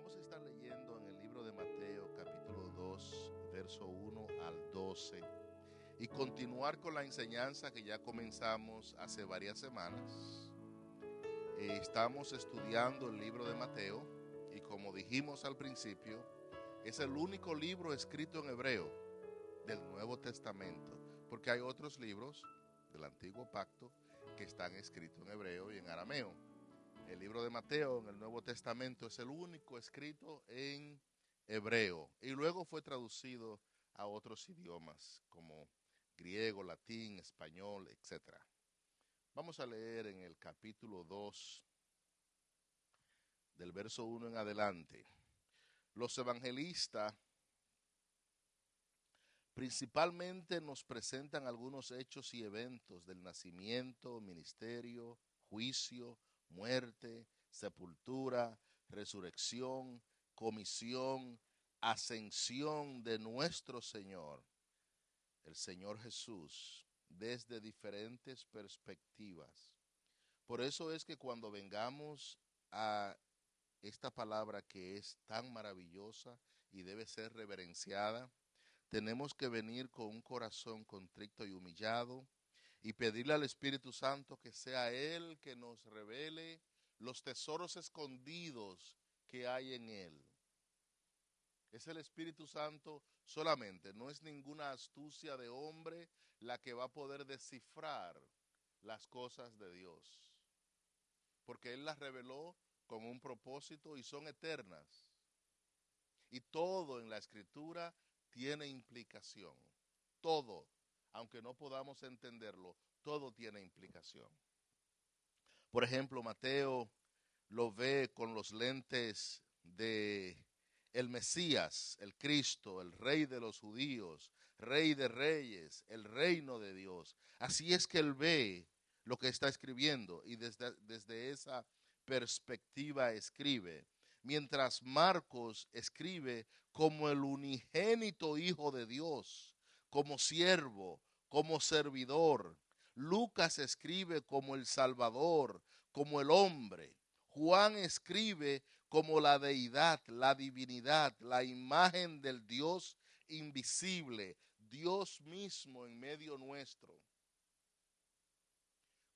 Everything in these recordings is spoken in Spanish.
Vamos a estar leyendo en el libro de Mateo, capítulo 2, verso 1 al 12, y continuar con la enseñanza que ya comenzamos hace varias semanas. Estamos estudiando el libro de Mateo y, como dijimos al principio, es el único libro escrito en hebreo del Nuevo Testamento, porque hay otros libros del Antiguo Pacto que están escritos en hebreo y en arameo. El libro de Mateo en el Nuevo Testamento es el único escrito en hebreo y luego fue traducido a otros idiomas como griego, latín, español, etc. Vamos a leer en el capítulo 2 del verso 1 en adelante. Los evangelistas principalmente nos presentan algunos hechos y eventos del nacimiento, ministerio, juicio, muerte, sepultura, resurrección, comisión, ascensión de nuestro Señor, el Señor Jesús, desde diferentes perspectivas. Por eso es que cuando vengamos a esta palabra que es tan maravillosa y debe ser reverenciada, tenemos que venir con un corazón contrito y humillado y pedirle al Espíritu Santo que sea Él que nos revele los tesoros escondidos que hay en Él. Es el Espíritu Santo solamente, no es ninguna astucia de hombre la que va a poder descifrar las cosas de Dios, porque Él las reveló con un propósito y son eternas. Y todo en la Escritura tiene implicación. Todo, aunque no podamos entenderlo, todo tiene implicación. Por ejemplo, Mateo lo ve con los lentes de el Mesías, el Cristo, el Rey de los judíos, Rey de reyes, el reino de Dios. Así es que él ve lo que está escribiendo y desde esa perspectiva escribe. Mientras Marcos escribe como el unigénito Hijo de Dios, como siervo, como servidor. Lucas escribe como el Salvador, como el hombre. Juan escribe como la deidad, la divinidad, la imagen del Dios invisible, Dios mismo en medio nuestro.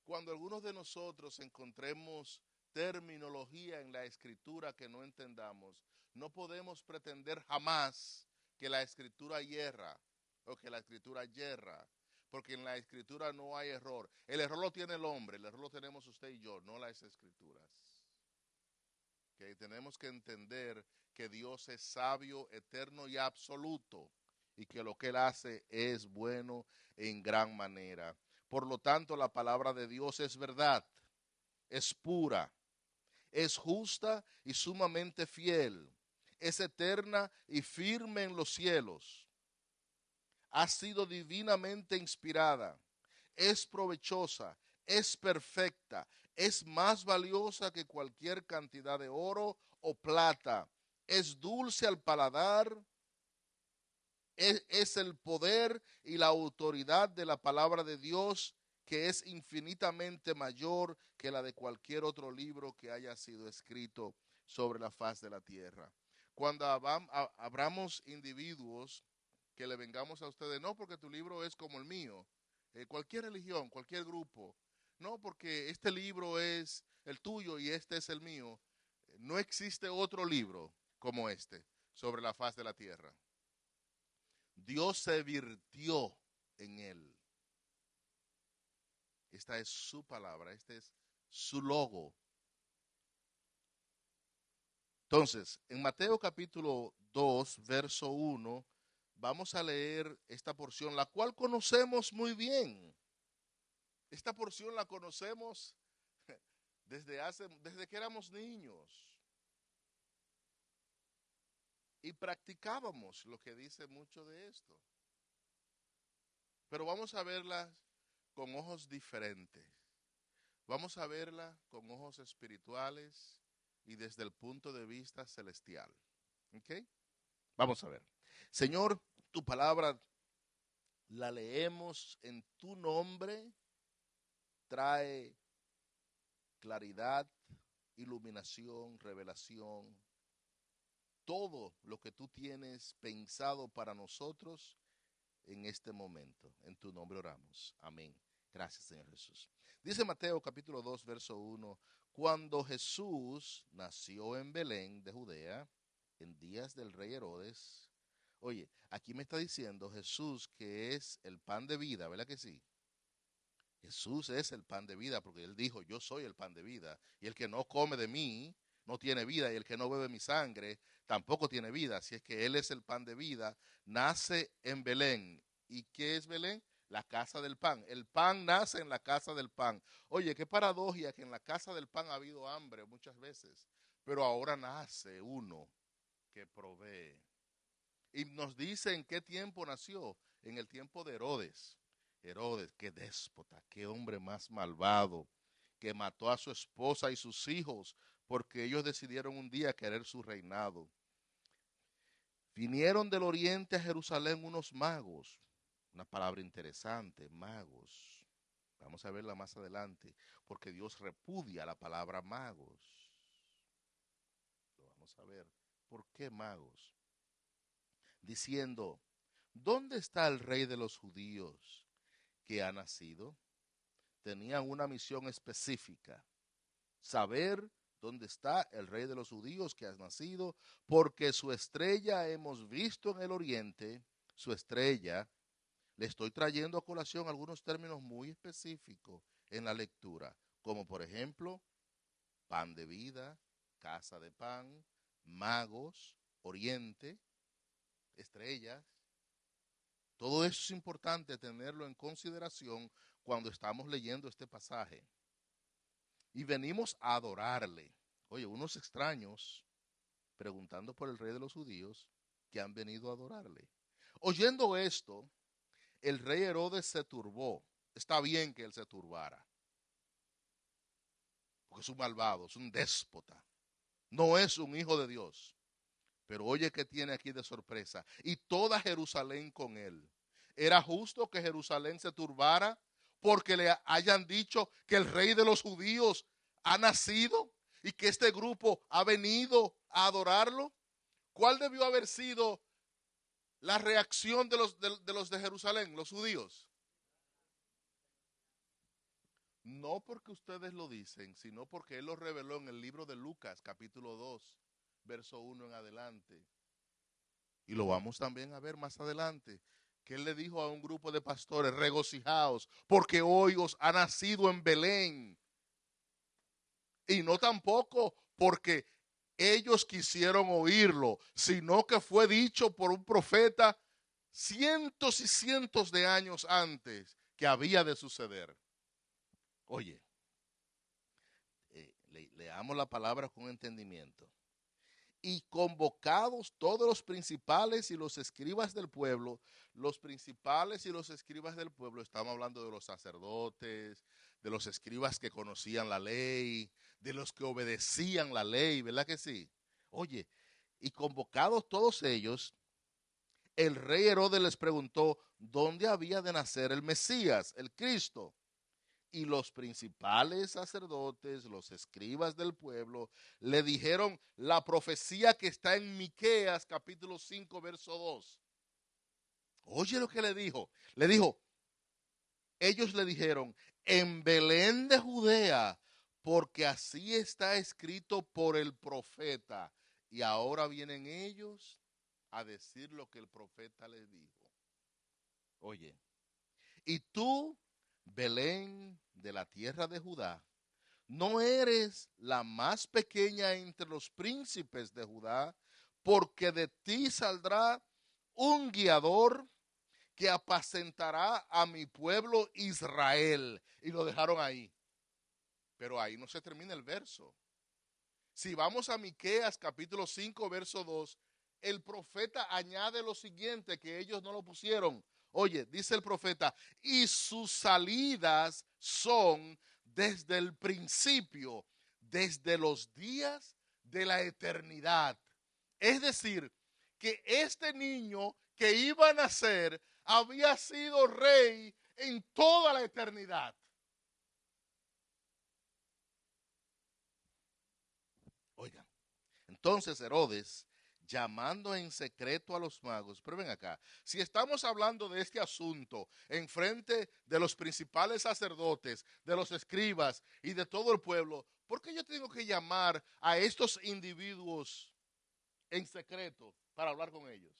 Cuando algunos de nosotros encontremos terminología en la escritura que no entendamos, no podemos pretender jamás que la escritura hierra o que la escritura yerra, porque en la escritura no hay error. El error lo tiene el hombre, el error lo tenemos usted y yo, no las escrituras. Que tenemos que entender que Dios es sabio, eterno y absoluto, y que lo que Él hace es bueno en gran manera. Por lo tanto, la palabra de Dios es verdad, es pura, es justa y sumamente fiel, es eterna y firme en los cielos, ha sido divinamente inspirada, es provechosa, es perfecta, es más valiosa que cualquier cantidad de oro o plata, es dulce al paladar, es el poder y la autoridad de la palabra de Dios, que es infinitamente mayor que la de cualquier otro libro que haya sido escrito sobre la faz de la tierra. Cuando abramos individuos que le vengamos a ustedes, no porque tu libro es como el mío, cualquier religión, cualquier grupo, no porque este libro es el tuyo y este es el mío, no existe otro libro como este sobre la faz de la tierra. Dios se virtió en él. Esta es su palabra, este es su logo. Entonces, en Mateo capítulo 2, verso 1, vamos a leer esta porción, la cual conocemos muy bien. Esta porción la conocemos desde que éramos niños. Y practicábamos lo que dice mucho de esto. Pero vamos a verla con ojos diferentes. Vamos a verla con ojos espirituales y desde el punto de vista celestial. ¿Ok? Vamos a ver. Señor, tu palabra la leemos en tu nombre, trae claridad, iluminación, revelación. todo lo que tú tienes pensado para nosotros en este momento. En tu nombre oramos. Amén. Gracias, Señor Jesús. Dice Mateo capítulo 2, verso 1, cuando Jesús nació en Belén de Judea, en días del rey Herodes. Oye, aquí me está diciendo Jesús que es el pan de vida, ¿verdad que sí? Jesús es el pan de vida porque Él dijo, yo soy el pan de vida. Y el que no come de mí no tiene vida y el que no bebe mi sangre tampoco tiene vida. Así es que Él es el pan de vida. Nace en Belén. ¿Y qué es Belén? La casa del pan. El pan nace en la casa del pan. Oye, qué paradoja que en la casa del pan ha habido hambre muchas veces. Pero ahora nace uno que provee. Y nos dice en qué tiempo nació. En el tiempo de Herodes. Herodes, qué déspota, qué hombre más malvado, que mató a su esposa y sus hijos porque ellos decidieron un día querer su reinado. Vinieron del oriente a Jerusalén unos magos, una palabra interesante, magos. Vamos a verla más adelante, porque Dios repudia la palabra magos. Lo vamos a ver. ¿Por qué magos? Diciendo, ¿dónde está el rey de los judíos que ha nacido? Tenían una misión específica, saber dónde está el rey de los judíos que ha nacido, porque su estrella hemos visto en el oriente, su estrella. Le estoy trayendo a colación algunos términos muy específicos en la lectura, como por ejemplo, pan de vida, casa de pan, magos, oriente, estrellas. Todo eso es importante tenerlo en consideración cuando estamos leyendo este pasaje. Y venimos a adorarle. Oye, unos extraños preguntando por el rey de los judíos que han venido a adorarle. Oyendo esto, el rey Herodes se turbó. Está bien que él se turbara, porque es un malvado, es un déspota. No es un hijo de Dios. Pero oye que tiene aquí de sorpresa. Y toda Jerusalén con él. ¿Era justo que Jerusalén se turbara porque le hayan dicho que el rey de los judíos ha nacido y que este grupo ha venido a adorarlo? ¿Cuál debió haber sido la reacción de los de Jerusalén, los judíos? No porque ustedes lo dicen, sino porque él lo reveló en el libro de Lucas, capítulo 2, verso 1 en adelante. Y lo vamos también a ver más adelante, que él le dijo a un grupo de pastores, regocijaos, porque hoy os ha nacido en Belén. Y no tampoco porque ellos quisieron oírlo, sino que fue dicho por un profeta cientos y cientos de años antes que había de suceder. Oye, leamos la palabra con entendimiento. Y convocados todos los principales y los escribas del pueblo, los principales y los escribas del pueblo, estamos hablando de los sacerdotes, de los escribas que conocían la ley, de los que obedecían la ley, ¿verdad que sí? Oye, y convocados todos ellos, el rey Herodes les preguntó dónde había de nacer el Mesías, el Cristo. Y los principales sacerdotes, los escribas del pueblo, le dijeron la profecía que está en Miqueas capítulo 5, verso 2. Oye lo que le dijo. Le dijo, ellos le dijeron, en Belén de Judea, porque así está escrito por el profeta. Y ahora vienen ellos a decir lo que el profeta les dijo. Oye, y tú, Belén de la tierra de Judá, no eres la más pequeña entre los príncipes de Judá, porque de ti saldrá un guiador que apacentará a mi pueblo Israel. Y lo dejaron ahí. Pero ahí no se termina el verso. Si vamos a Miqueas capítulo 5, verso 2, el profeta añade lo siguiente que ellos no lo pusieron. Oye, dice el profeta, y sus salidas son desde el principio, desde los días de la eternidad. Es decir, que este niño que iba a nacer había sido rey en toda la eternidad. Oigan, entonces Herodes, llamando en secreto a los magos. Pero ven acá, si estamos hablando de este asunto en frente de los principales sacerdotes, de los escribas y de todo el pueblo, ¿por qué yo tengo que llamar a estos individuos en secreto para hablar con ellos?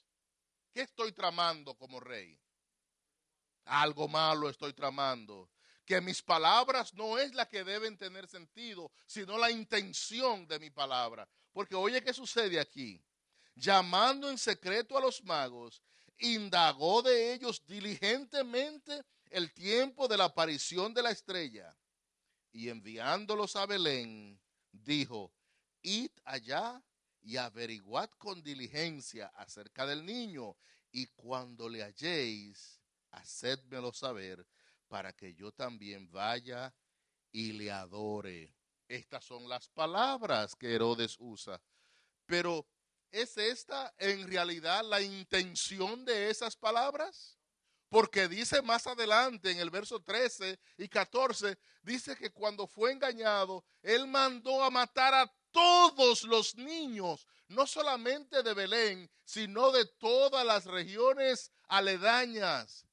¿Qué estoy tramando como rey? Algo malo estoy tramando. Que mis palabras no es la que deben tener sentido, sino la intención de mi palabra. Porque oye, ¿qué sucede aquí? Llamando en secreto a los magos, indagó de ellos diligentemente el tiempo de la aparición de la estrella. Y enviándolos a Belén, dijo, id allá y averiguad con diligencia acerca del niño, y cuando le halléis, hacédmelo saber, para que yo también vaya y le adore. Estas son las palabras que Herodes usa. Pero, ¿es esta en realidad la intención de esas palabras? Porque dice más adelante en el verso 13 y 14, dice que cuando fue engañado, él mandó a matar a todos los niños, no solamente de Belén, sino de todas las regiones aledañas.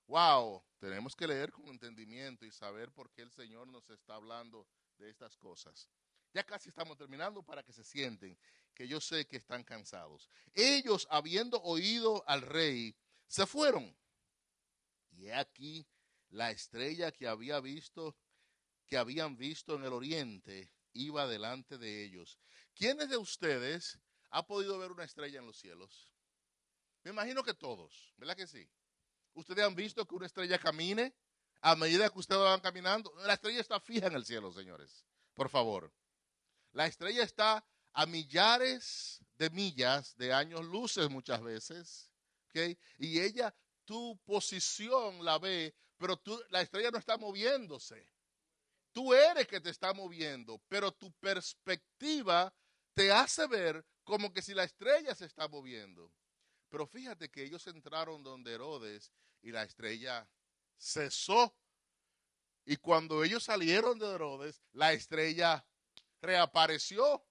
Wow, tenemos que leer con entendimiento y saber por qué el Señor nos está hablando de estas cosas. Ya casi estamos terminando para que se sienten, que yo sé que están cansados. Ellos, habiendo oído al rey, se fueron. Y he aquí la estrella que habían visto en el oriente, iba delante de ellos. ¿Quiénes de ustedes ha podido ver una estrella en los cielos? Me imagino que todos, ¿verdad que sí? ¿Ustedes han visto que una estrella camine a medida que ustedes van caminando? La estrella está fija en el cielo, señores. Por favor. La estrella está a millares de millas de años luces muchas veces. ¿Okay? Y ella, tu posición la ve, pero la estrella no está moviéndose. Tú eres que te está moviendo, pero tu perspectiva te hace ver como que si la estrella se está moviendo. Pero fíjate que ellos entraron donde Herodes y la estrella cesó. Y cuando ellos salieron de Herodes, la estrella reapareció.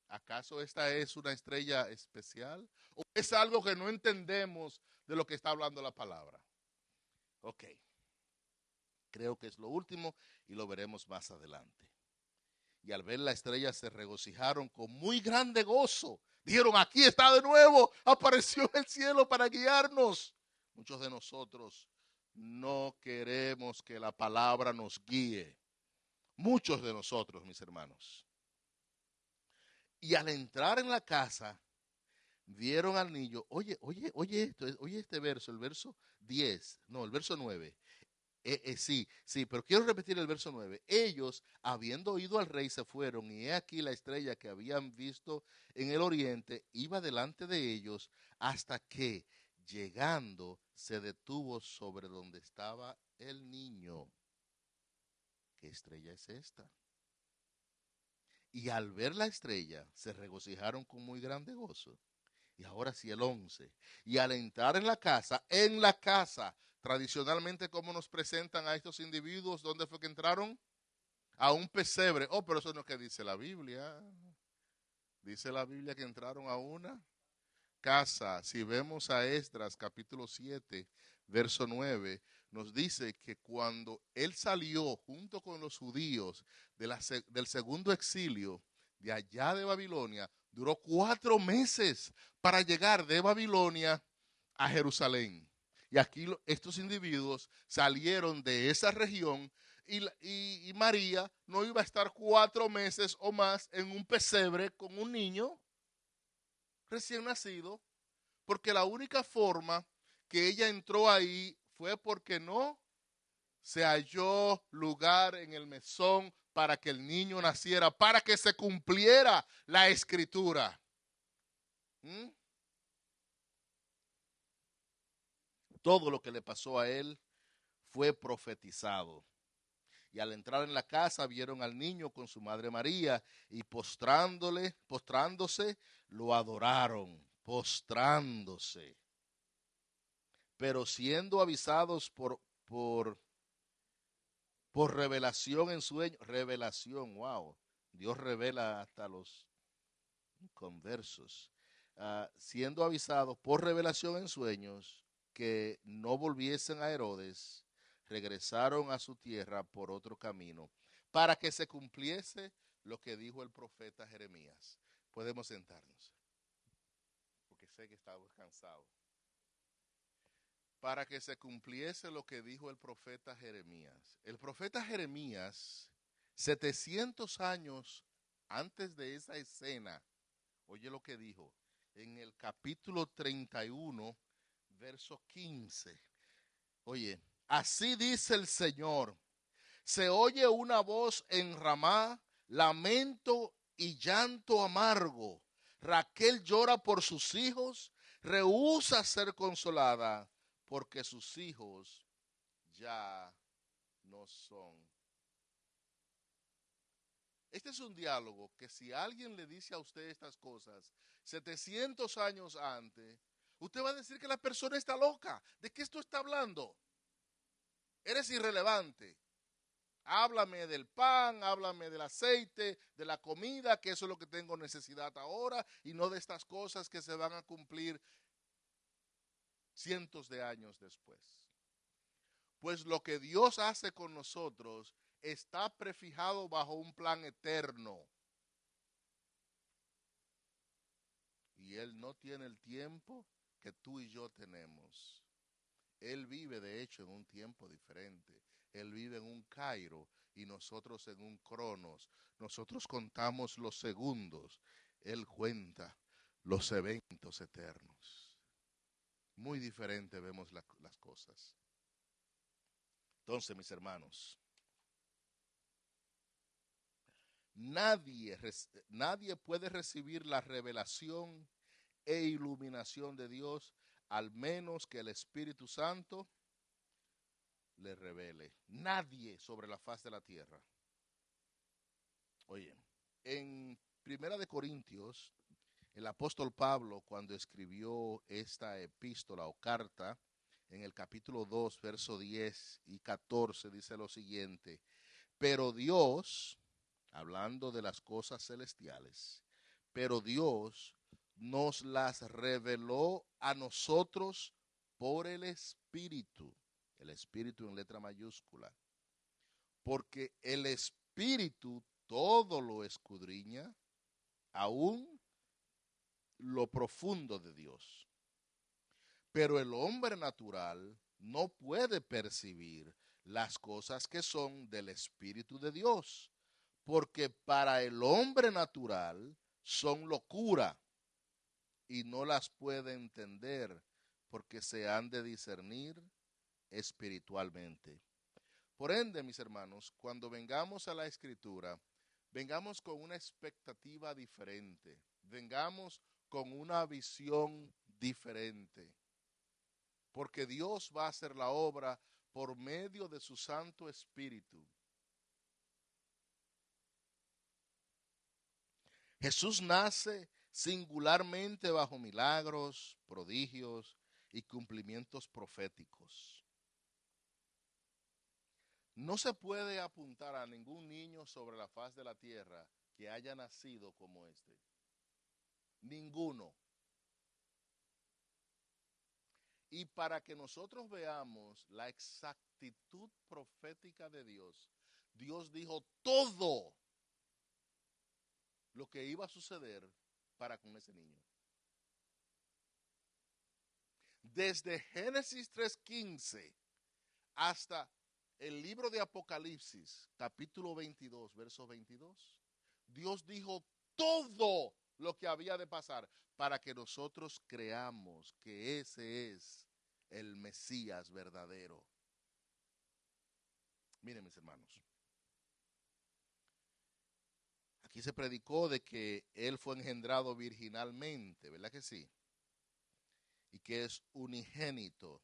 ¿Acaso esta es una estrella especial? ¿O es algo que no entendemos de lo que está hablando la palabra? Ok. Creo que es lo último y lo veremos más adelante. Y al ver la estrella se regocijaron con muy grande gozo. Dijeron, aquí está de nuevo, apareció en el cielo para guiarnos. Muchos de nosotros no queremos que la palabra nos guíe. Muchos de nosotros, mis hermanos. Y al entrar en la casa, vieron al niño. Oye este verso, el verso 10, no, el verso 9. Sí, pero quiero repetir el verso 9. Ellos, habiendo oído al rey, se fueron, y he aquí la estrella que habían visto en el oriente iba delante de ellos hasta que, llegando, se detuvo sobre donde estaba el niño. ¿Qué estrella es esta? Y al ver la estrella, se regocijaron con muy grande gozo. Y ahora sí, el 11. Y al entrar en la casa, tradicionalmente, ¿cómo nos presentan a estos individuos? ¿Dónde fue que entraron? A un pesebre. Oh, pero eso no es lo que dice la Biblia. Dice la Biblia que entraron a una casa. Si vemos a Esdras, capítulo 7, verso 9, nos dice que cuando él salió junto con los judíos del segundo exilio de allá de Babilonia, duró 4 meses para llegar de Babilonia a Jerusalén. Y aquí estos individuos salieron de esa región y María no iba a estar 4 meses o más en un pesebre con un niño recién nacido, porque la única forma que ella entró ahí fue porque no se halló lugar en el mesón para que el niño naciera, para que se cumpliera la escritura. Todo lo que le pasó a él fue profetizado. Y al entrar en la casa vieron al niño con su madre María y postrándose, lo adoraron, postrándose. Pero siendo avisados por revelación en sueño, revelación, wow, Dios revela hasta los conversos, siendo avisados por revelación en sueños que no volviesen a Herodes, regresaron a su tierra por otro camino, para que se cumpliese lo que dijo el profeta Jeremías. Podemos sentarnos, porque sé que estamos cansados. Para que se cumpliese lo que dijo el profeta Jeremías. El profeta Jeremías, 700 años antes de esa escena, oye lo que dijo, en el capítulo 31, verso 15. Oye, así dice el Señor, se oye una voz en Ramá, lamento y llanto amargo. Raquel llora por sus hijos, rehúsa ser consolada, porque sus hijos ya no son. Este es un diálogo que si alguien le dice a usted estas cosas 700 años antes, usted va a decir que la persona está loca. ¿De qué esto está hablando? Eres irrelevante. Háblame del pan, háblame del aceite, de la comida, que eso es lo que tengo necesidad ahora, y no de estas cosas que se van a cumplir cientos de años después. Pues lo que Dios hace con nosotros está prefijado bajo un plan eterno. Y Él no tiene el tiempo que tú y yo tenemos. Él vive, de hecho, en un tiempo diferente. Él vive en un Cairo y nosotros en un Cronos. Nosotros contamos los segundos. Él cuenta los eventos eternos. Muy diferente vemos las cosas. Entonces, mis hermanos, nadie puede recibir la revelación e iluminación de Dios al menos que el Espíritu Santo le revele. Nadie sobre la faz de la tierra. Oye, en Primera de Corintios, el apóstol Pablo, cuando escribió esta epístola o carta, en el capítulo 2, verso 10 y 14, dice lo siguiente: pero Dios, hablando de las cosas celestiales, pero Dios nos las reveló a nosotros por el Espíritu en letra mayúscula, porque el Espíritu todo lo escudriña, aún lo profundo de Dios. Pero el hombre natural no puede percibir las cosas que son del Espíritu de Dios, porque para el hombre natural son locura y no las puede entender, porque se han de discernir espiritualmente. Por ende, mis hermanos, cuando vengamos a la Escritura, vengamos con una expectativa diferente, vengamos con una visión diferente, porque Dios va a hacer la obra por medio de su Santo Espíritu. Jesús nace singularmente bajo milagros, prodigios y cumplimientos proféticos. No se puede apuntar a ningún niño sobre la faz de la tierra que haya nacido como este. Ninguno. Y para que nosotros veamos la exactitud profética de Dios, Dios dijo todo lo que iba a suceder para con ese niño. Desde Génesis 3:15 hasta el libro de Apocalipsis, capítulo 22, verso 22, Dios dijo todo lo que había de pasar para que nosotros creamos que ese es el Mesías verdadero. Miren, mis hermanos, aquí se predicó de que Él fue engendrado virginalmente, ¿verdad que sí? Y que es unigénito,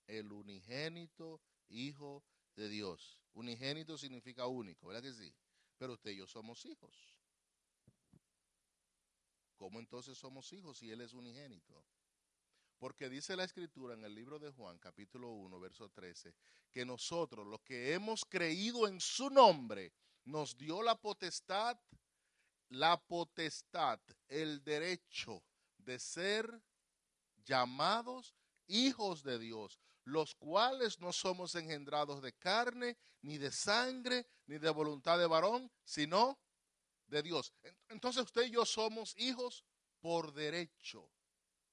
el unigénito Hijo de Dios. Unigénito significa único, ¿verdad que sí? Pero usted y yo somos hijos. ¿Cómo entonces somos hijos si Él es unigénito? Porque dice la Escritura en el libro de Juan, capítulo 1, verso 13, que nosotros, los que hemos creído en su nombre, nos dio la potestad la potestad, el derecho de ser llamados hijos de Dios, los cuales no somos engendrados de carne, ni de sangre, ni de voluntad de varón, sino de Dios. Entonces usted y yo somos hijos por derecho,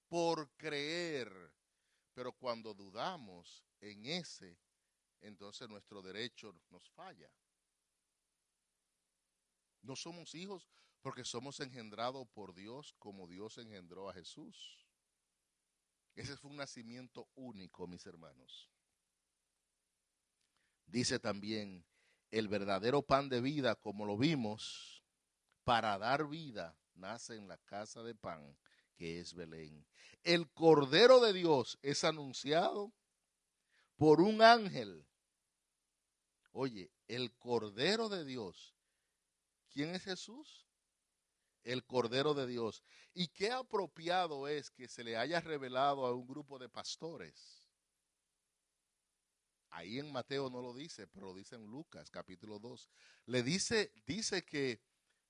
por creer. Pero cuando dudamos en ese, entonces nuestro derecho nos falla. No somos hijos porque somos engendrados por Dios como Dios engendró a Jesús. Ese fue un nacimiento único, mis hermanos. Dice también, el verdadero pan de vida, como lo vimos, para dar vida, nace en la casa de pan, que es Belén. El Cordero de Dios es anunciado por un ángel. Oye, el Cordero de Dios. ¿Quién es Jesús? El Cordero de Dios. Y qué apropiado es que se le haya revelado a un grupo de pastores. Ahí en Mateo no lo dice, pero lo dice en Lucas, capítulo 2. Le dice que,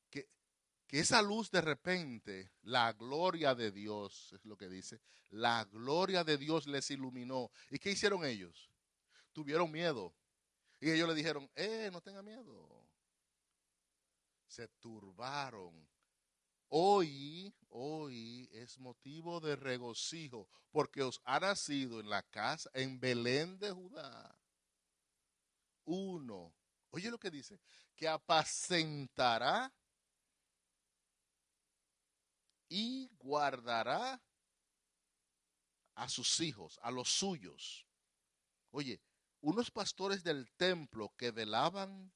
que esa luz de repente, la gloria de Dios, es lo que dice, la gloria de Dios les iluminó. ¿Y qué hicieron ellos? Tuvieron miedo. Y ellos le dijeron, no tenga miedo. Se turbaron. Hoy es motivo de regocijo, porque os ha nacido en la casa, en Belén de Judá, uno. Oye lo que dice, que apacentará y guardará a sus hijos, a los suyos. Oye, unos pastores del templo que velaban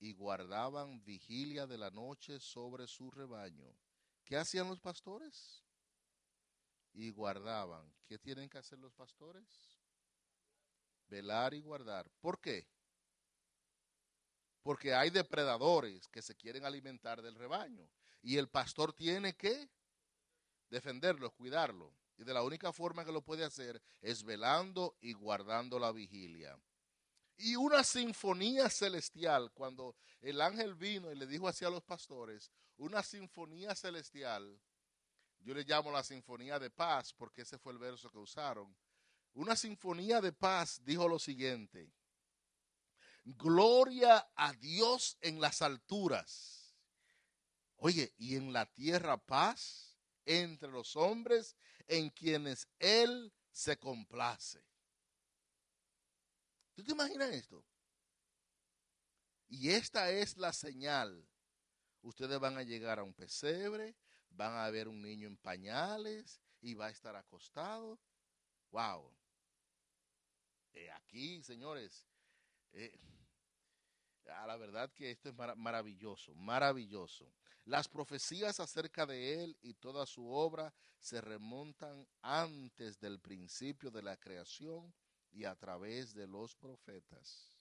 y guardaban vigilia de la noche sobre su rebaño. ¿Qué hacían los pastores? Y guardaban. ¿Qué tienen que hacer los pastores? Velar y guardar. ¿Por qué? Porque hay depredadores que se quieren alimentar del rebaño. Y el pastor tiene que defenderlo, cuidarlo. Y de la única forma que lo puede hacer es velando y guardando la vigilia. Y una sinfonía celestial, cuando el ángel vino y le dijo así a los pastores, una sinfonía celestial, yo le llamo la sinfonía de paz, porque ese fue el verso que usaron. Una sinfonía de paz dijo lo siguiente: gloria a Dios en las alturas. Oye, y en la tierra paz entre los hombres en quienes Él se complace. ¿Tú te imaginas esto? Y esta es la señal. Ustedes van a llegar a un pesebre, van a ver un niño en pañales y va a estar acostado. ¡Wow! Aquí, señores, la verdad que esto es maravilloso, maravilloso. Las profecías acerca de él y toda su obra se remontan antes del principio de la creación y a través de los profetas.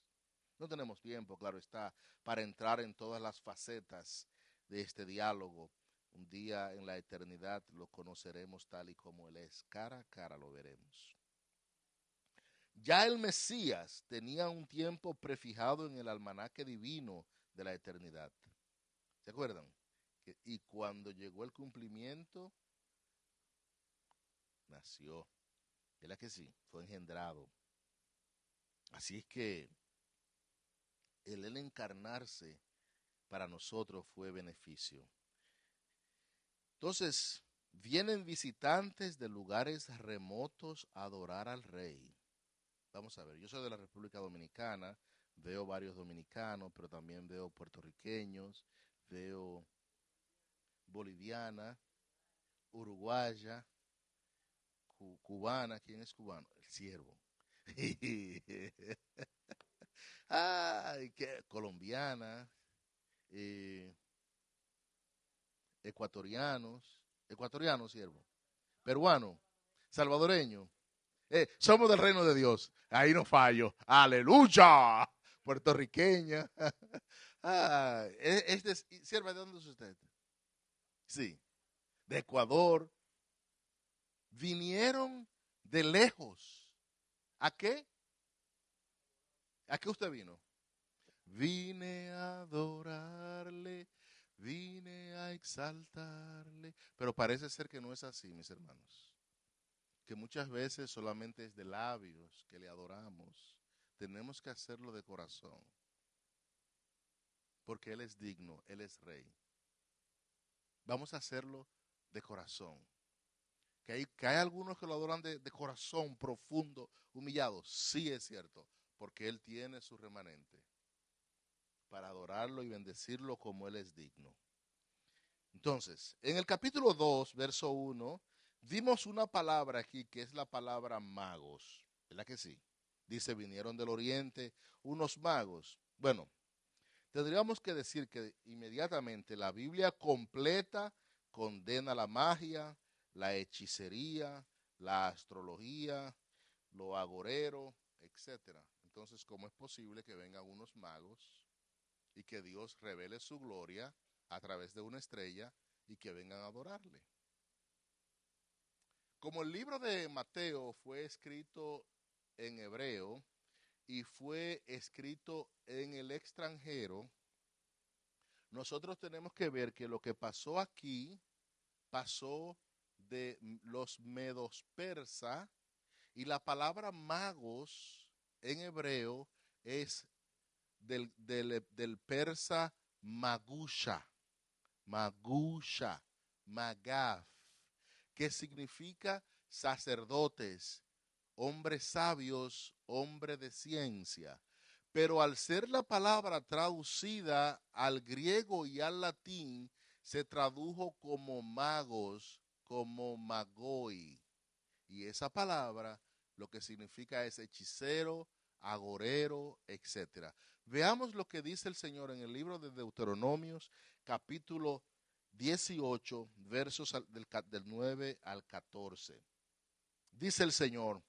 No tenemos tiempo, claro está, para entrar en todas las facetas de este diálogo. Un día en la eternidad lo conoceremos tal y como él es. Cara a cara lo veremos. Ya el Mesías tenía un tiempo prefijado en el almanaque divino de la eternidad. ¿Se acuerdan? Y cuando llegó el cumplimiento, nació. ¿Verdad que sí? Fue engendrado. Así es que el encarnarse para nosotros fue beneficio. Entonces, vienen visitantes de lugares remotos a adorar al Rey. Vamos a ver, yo soy de la República Dominicana, veo varios dominicanos, pero también veo puertorriqueños, veo boliviana, uruguaya, cubana. ¿Quién es cubano? El siervo. Ay, colombiana, eh, ecuatorianos, siervo, peruano, salvadoreño. Somos del reino de Dios. Ahí no fallo. Aleluya. Puertorriqueña. Sierva, ¿de dónde es usted? Sí, de Ecuador. Vinieron de lejos. ¿A qué? ¿A qué usted vino? Vine a adorarle, vine a exaltarle. Pero parece ser que no es así, mis hermanos. Que muchas veces solamente es de labios que le adoramos. Tenemos que hacerlo de corazón. Porque Él es digno, Él es rey. Vamos a hacerlo de corazón. Que hay algunos que lo adoran de corazón profundo, humillado. Sí es cierto, porque Él tiene su remanente para adorarlo y bendecirlo como Él es digno. Entonces, en el capítulo 2, verso 1, vimos una palabra aquí que es la palabra magos. ¿Verdad que sí? Dice, vinieron del oriente unos magos. Bueno, tendríamos que decir que inmediatamente la Biblia completa condena la magia, la hechicería, la astrología, lo agorero, etcétera. Entonces, ¿cómo es posible que vengan unos magos y que Dios revele su gloria a través de una estrella y que vengan a adorarle? Como el libro de Mateo fue escrito en hebreo y fue escrito en el extranjero, nosotros tenemos que ver que lo que pasó aquí pasó de los medos persa, y la palabra magos en hebreo es del persa magusha, magusha, magaf, que significa sacerdotes, hombres sabios, hombre de ciencia. Pero al ser la palabra traducida al griego y al latín, se tradujo como magos, como magoi. Y esa palabra lo que significa es hechicero, agorero, etcétera. Veamos lo que dice el Señor en el libro de Deuteronomios, capítulo 18, versos del 9 al 14. Dice el Señor,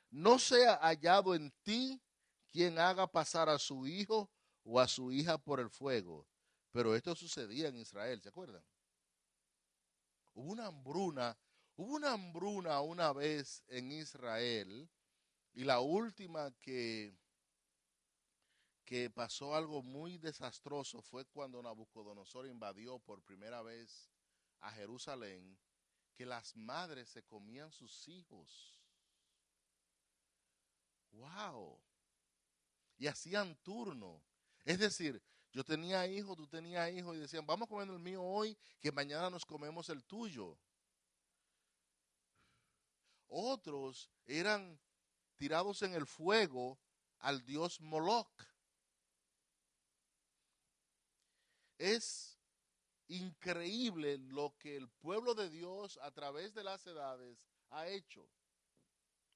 no sea hallado en ti quien haga pasar a su hijo o a su hija por el fuego. Pero esto sucedía en Israel, ¿se acuerdan? Hubo una hambruna una vez en Israel, y la última que pasó algo muy desastroso fue cuando Nabucodonosor invadió por primera vez a Jerusalén, que las madres se comían sus hijos. ¡Wow! Y hacían turno. Es decir, yo tenía hijos, tú tenías hijos, y decían, vamos a comer el mío hoy, que mañana nos comemos el tuyo. Otros eran tirados en el fuego al dios Moloch. Es increíble lo que el pueblo de Dios a través de las edades ha hecho.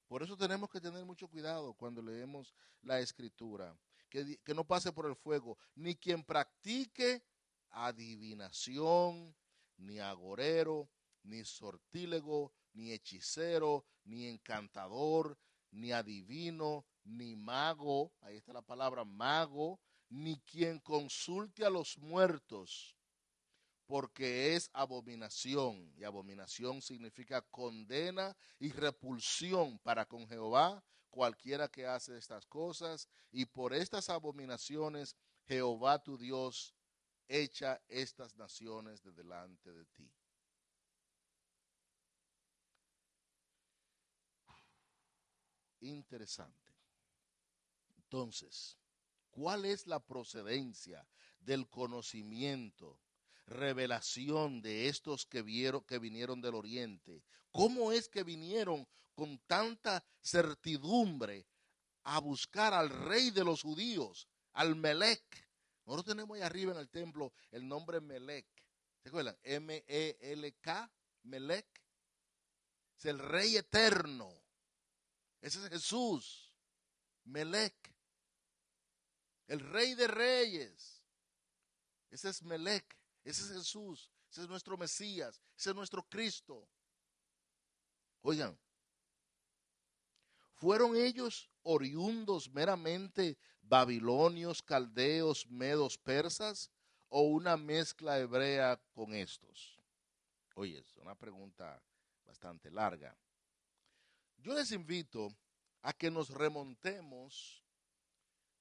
Por eso tenemos que tener mucho cuidado cuando leemos la escritura. Que no pase por el fuego. Ni quien practique adivinación, ni agorero, ni sortílego, ni hechicero, ni encantador, ni adivino, ni mago. Ahí está la palabra mago. Ni quien consulte a los muertos, porque es abominación, y abominación significa condena y repulsión para con Jehová cualquiera que hace estas cosas, y por estas abominaciones Jehová tu Dios echa estas naciones de delante de ti. Interesante. Entonces, ¿cuál es la procedencia del conocimiento, revelación de estos que vinieron del oriente? ¿Cómo es que vinieron con tanta certidumbre a buscar al rey de los judíos, al Melec? Nosotros tenemos ahí arriba en el templo el nombre Melec. ¿Se acuerdan? M-E-L-K, Melec. Es el rey eterno. Ese es Jesús, Melec. El rey de reyes. Ese es Melec, ese es Jesús, ese es nuestro Mesías, ese es nuestro Cristo. Oigan, ¿fueron ellos oriundos meramente babilonios, caldeos, medos, persas, o una mezcla hebrea con estos? Oye, es una pregunta bastante larga. Yo les invito a que nos remontemos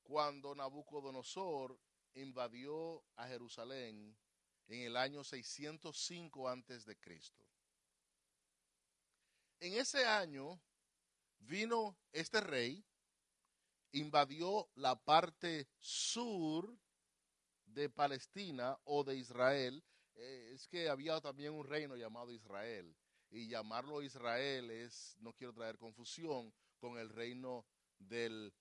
cuando Nabucodonosor invadió a Jerusalén en el año 605 antes de Cristo. En ese año vino este rey, invadió la parte sur de Palestina o de Israel. Es que había también un reino llamado Israel, y llamarlo Israel es, no quiero traer confusión con el reino del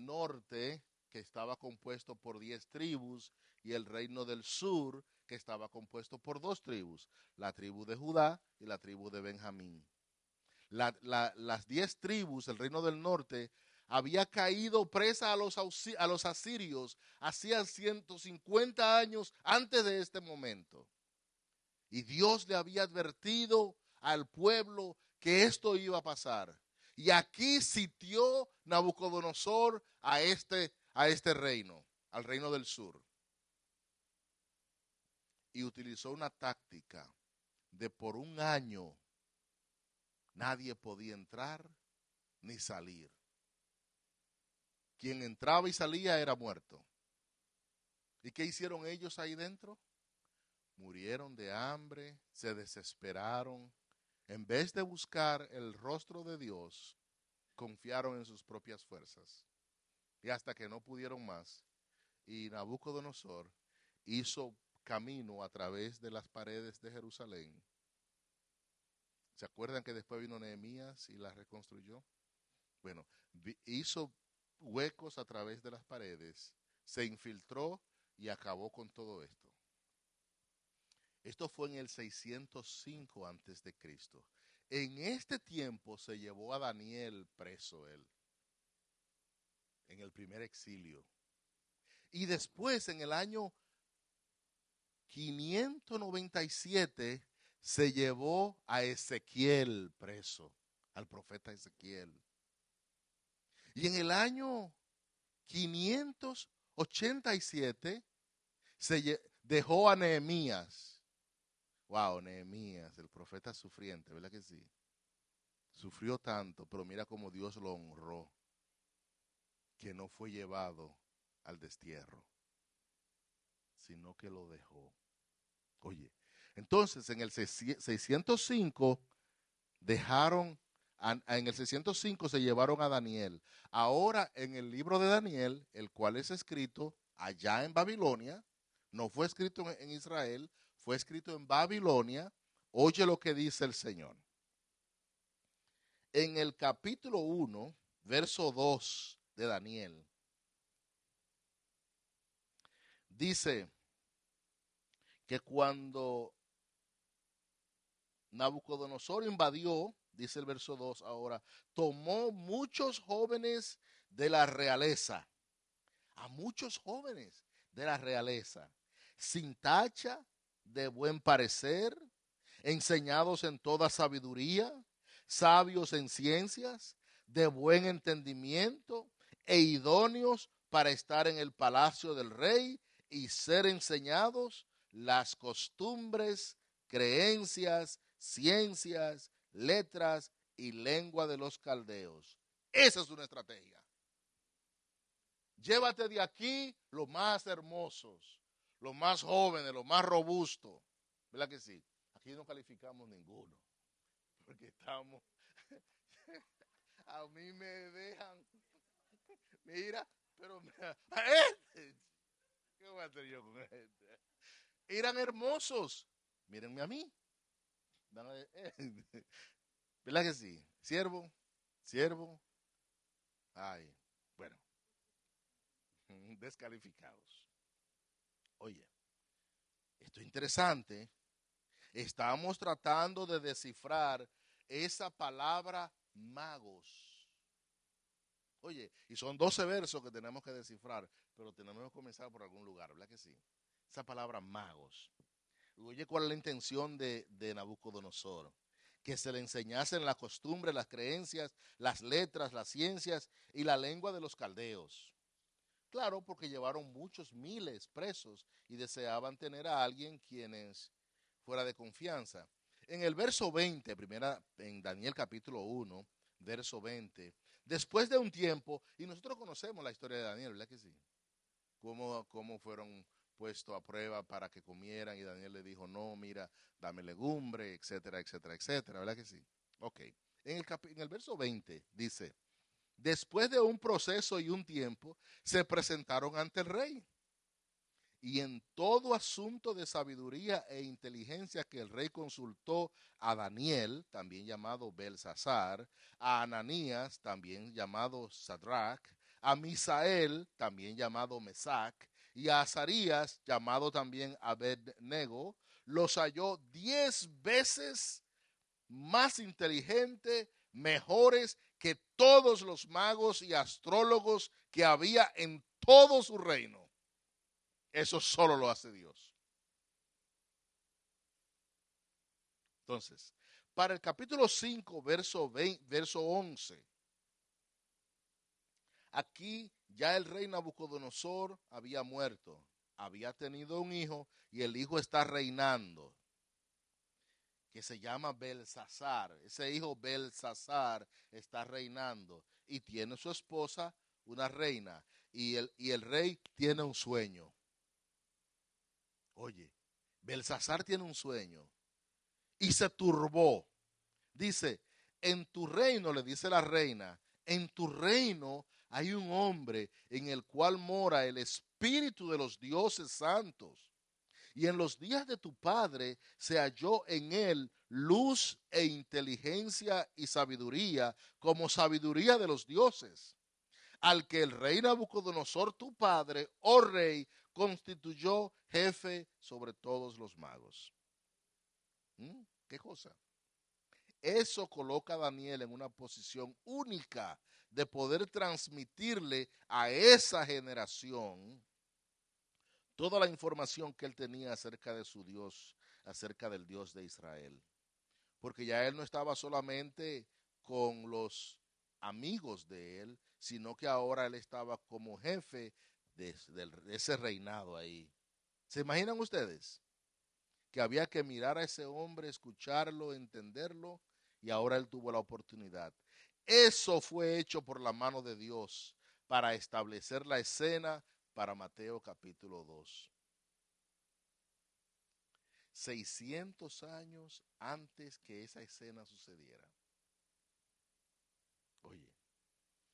norte, que estaba compuesto por 10 tribus, y el reino del sur, que estaba compuesto por 2 tribus, la tribu de Judá y la tribu de Benjamín. Las 10 tribus, el reino del norte, había caído presa a los asirios hacía 150 años antes de este momento. Y Dios le había advertido al pueblo que esto iba a pasar. Y aquí sitió Nabucodonosor a este reino, al reino del sur. Y utilizó una táctica de por un año nadie podía entrar ni salir. Quien entraba y salía era muerto. ¿Y qué hicieron ellos ahí dentro? Murieron de hambre, se desesperaron. En vez de buscar el rostro de Dios, confiaron en sus propias fuerzas. Y hasta que no pudieron más, y Nabucodonosor hizo camino a través de las paredes de Jerusalén. ¿Se acuerdan que después vino Nehemías y la reconstruyó? Bueno, hizo huecos a través de las paredes, se infiltró y acabó con todo esto. Esto fue en el 605 antes de Cristo. En este tiempo se llevó a Daniel preso él, en el primer exilio. Y después, en el año 597, se llevó a Ezequiel preso, al profeta Ezequiel. Y en el año 587 se dejó a Nehemías. Wow, Nehemías, el profeta sufriente, ¿verdad que sí? Sufrió tanto, pero mira cómo Dios lo honró, que no fue llevado al destierro, sino que lo dejó. Oye, entonces en el 605 en el 605 se llevaron a Daniel. Ahora en el libro de Daniel, el cual es escrito allá en Babilonia, no fue escrito en Israel, fue escrito en Babilonia. Oye lo que dice el Señor. En el capítulo 1, verso 2 de Daniel, dice que cuando Nabucodonosor invadió, dice el verso 2 ahora, tomó muchos jóvenes de la realeza, a muchos jóvenes de la realeza, sin tacha, de buen parecer, enseñados en toda sabiduría, sabios en ciencias, de buen entendimiento e idóneos para estar en el palacio del rey y ser enseñados las costumbres, creencias, ciencias, letras y lengua de los caldeos. Esa es una estrategia. Llévate de aquí los más hermosos, los más jóvenes, los más robustos. ¿Verdad que sí? Aquí no calificamos ninguno, porque estamos, a mí me dejan, mira, pero ¿qué voy a hacer yo con este? Eran hermosos, mírenme a mí. ¿Verdad que sí? Siervo, siervo, ay, bueno, descalificados. Oye, esto es interesante. Estamos tratando de descifrar esa palabra magos. Oye, y son 12 versos que tenemos que descifrar, pero tenemos que comenzar por algún lugar, ¿verdad que sí? Esa palabra magos. Oye, ¿cuál es la intención de Nabucodonosor? Que se le enseñasen las costumbres, las creencias, las letras, las ciencias y la lengua de los caldeos. Claro, porque llevaron muchos miles presos y deseaban tener a alguien quienes fuera de confianza. En el verso 20, en Daniel capítulo 1, verso 20, después de un tiempo, y nosotros conocemos la historia de Daniel, ¿verdad que sí? Cómo fueron puesto a prueba para que comieran y Daniel le dijo, no, mira, dame legumbre, etcétera, etcétera, etcétera, ¿verdad que sí? Ok, en el verso 20 dice, después de un proceso y un tiempo, se presentaron ante el rey. Y en todo asunto de sabiduría e inteligencia que el rey consultó a Daniel, también llamado Belsasar, a Ananías, también llamado Sadrach, a Misael, también llamado Mesac, y a Azarías, llamado también Abednego, los halló 10 veces más inteligentes, mejores que todos los magos y astrólogos que había en todo su reino. Eso solo lo hace Dios. Entonces, para el capítulo 5, verso 11, aquí ya el rey Nabucodonosor había muerto, había tenido un hijo y el hijo está reinando, que se llama Belsasar. Ese hijo Belsasar está reinando y tiene su esposa, una reina, y el rey tiene un sueño. Oye, Belsasar tiene un sueño y se turbó. Dice, en tu reino, le dice la reina, en tu reino hay un hombre en el cual mora el espíritu de los dioses santos. Y en los días de tu padre se halló en él luz e inteligencia y sabiduría, como sabiduría de los dioses, al que el rey Nabucodonosor, tu padre, oh rey, constituyó jefe sobre todos los magos. ¿Qué cosa? Eso coloca a Daniel en una posición única de poder transmitirle a esa generación toda la información que él tenía acerca de su Dios, acerca del Dios de Israel. Porque ya él no estaba solamente con los amigos de él, sino que ahora él estaba como jefe de ese reinado ahí. ¿Se imaginan ustedes? Que había que mirar a ese hombre, escucharlo, entenderlo, y ahora él tuvo la oportunidad. Eso fue hecho por la mano de Dios para establecer la escena para Mateo capítulo 2. 600 años antes que esa escena sucediera. Oye,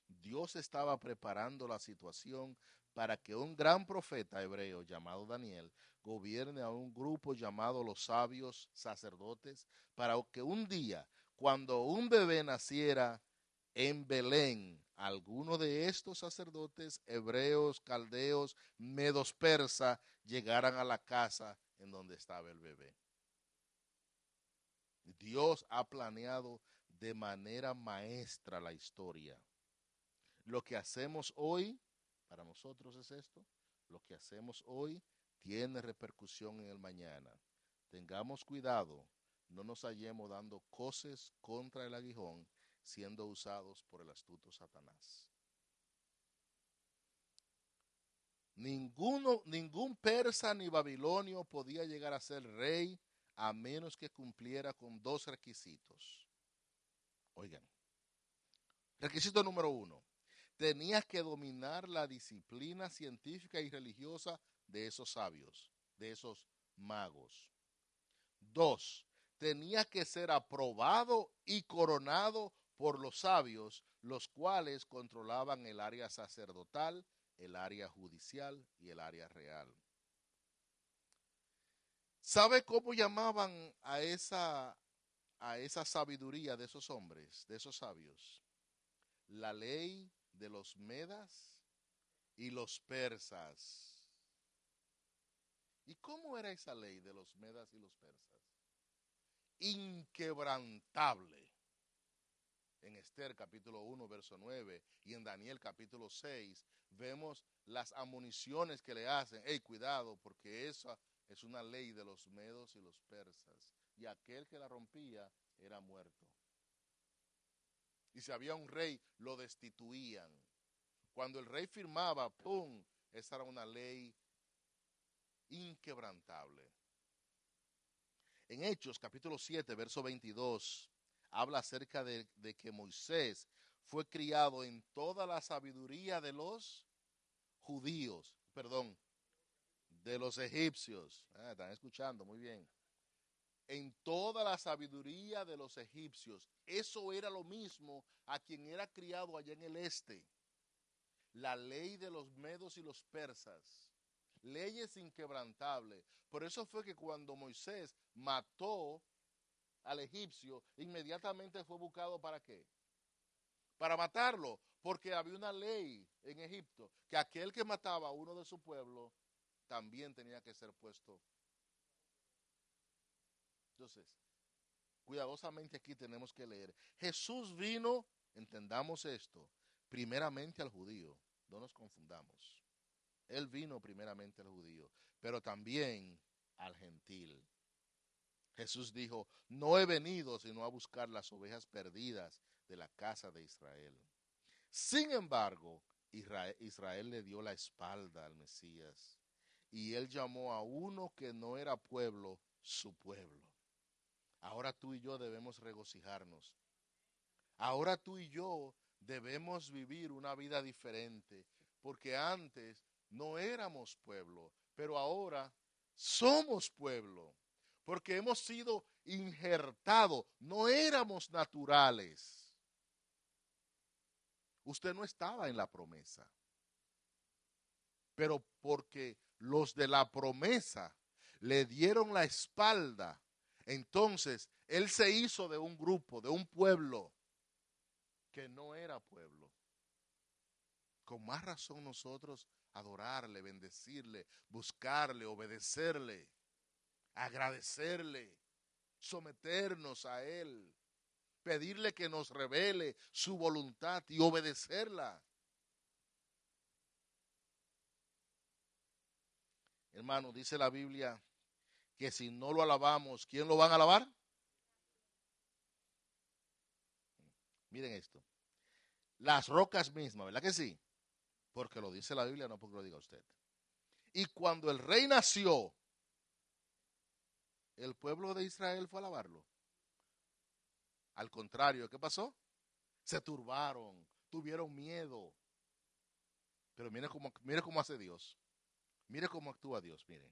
Dios estaba preparando la situación para que un gran profeta hebreo llamado Daniel gobierne a un grupo llamado los sabios sacerdotes, para que un día, cuando un bebé naciera en Belén, alguno de estos sacerdotes hebreos, caldeos, medos persas, llegaran a la casa en donde estaba el bebé. Dios ha planeado de manera maestra la historia. Lo que hacemos hoy, para nosotros es esto, lo que hacemos hoy tiene repercusión en el mañana. Tengamos cuidado, no nos hallemos dando coces contra el aguijón, siendo usados por el astuto Satanás. Ningún persa ni babilonio podía llegar a ser rey a menos que cumpliera con 2 requisitos. Oigan, requisito número 1. Tenía que dominar la disciplina científica y religiosa de esos sabios, de esos magos. 2. Tenía que ser aprobado y coronado por los sabios, los cuales controlaban el área sacerdotal, el área judicial y el área real. ¿Sabe cómo llamaban a esa sabiduría de esos hombres, de esos sabios? La ley de los medas y los persas. ¿Y cómo era esa ley de los medas y los persas? Inquebrantable. En Esther capítulo 1, verso 9 y en Daniel capítulo 6 vemos las admoniciones que le hacen. Hey, cuidado, porque esa es una ley de los medos y los persas. Y aquel que la rompía era muerto. Y si había un rey, lo destituían. Cuando el rey firmaba, ¡pum!, esa era una ley inquebrantable. En Hechos, capítulo 7, verso 22, habla acerca de que Moisés fue criado en toda la sabiduría de los judíos, de los egipcios. Están escuchando, muy bien. En toda la sabiduría de los egipcios. Eso era lo mismo a quien era criado allá en el este. La ley de los medos y los persas. Leyes inquebrantables. Por eso fue que cuando Moisés mató al egipcio, inmediatamente fue buscado ¿para qué? Para matarlo, porque había una ley en Egipto que aquel que mataba a uno de su pueblo también tenía que ser puesto. Entonces, cuidadosamente aquí tenemos que leer. Jesús vino, entendamos esto, primeramente al judío, no nos confundamos. Él vino primeramente al judío, pero también al gentil. Jesús dijo, no he venido sino a buscar las ovejas perdidas de la casa de Israel. Sin embargo, Israel le dio la espalda al Mesías y él llamó a uno que no era pueblo, su pueblo. Ahora tú y yo debemos regocijarnos. Ahora tú y yo debemos vivir una vida diferente, porque antes no éramos pueblo, pero ahora somos pueblo, porque hemos sido injertados, no éramos naturales. Usted no estaba en la promesa, pero porque los de la promesa le dieron la espalda, entonces él se hizo de un grupo, de un pueblo que no era pueblo. Con más razón nosotros adorarle, bendecirle, buscarle, obedecerle, agradecerle, someternos a él, pedirle que nos revele su voluntad y obedecerla. Hermano, dice la Biblia que si no lo alabamos, ¿quién lo van a alabar? Miren esto. Las rocas mismas, ¿verdad que sí? Porque lo dice la Biblia, no porque lo diga usted. Y cuando el rey nació, el pueblo de Israel fue a alabarlo. Al contrario, ¿qué pasó? Se turbaron, tuvieron miedo. Pero mire cómo hace Dios. Mire cómo actúa Dios, miren.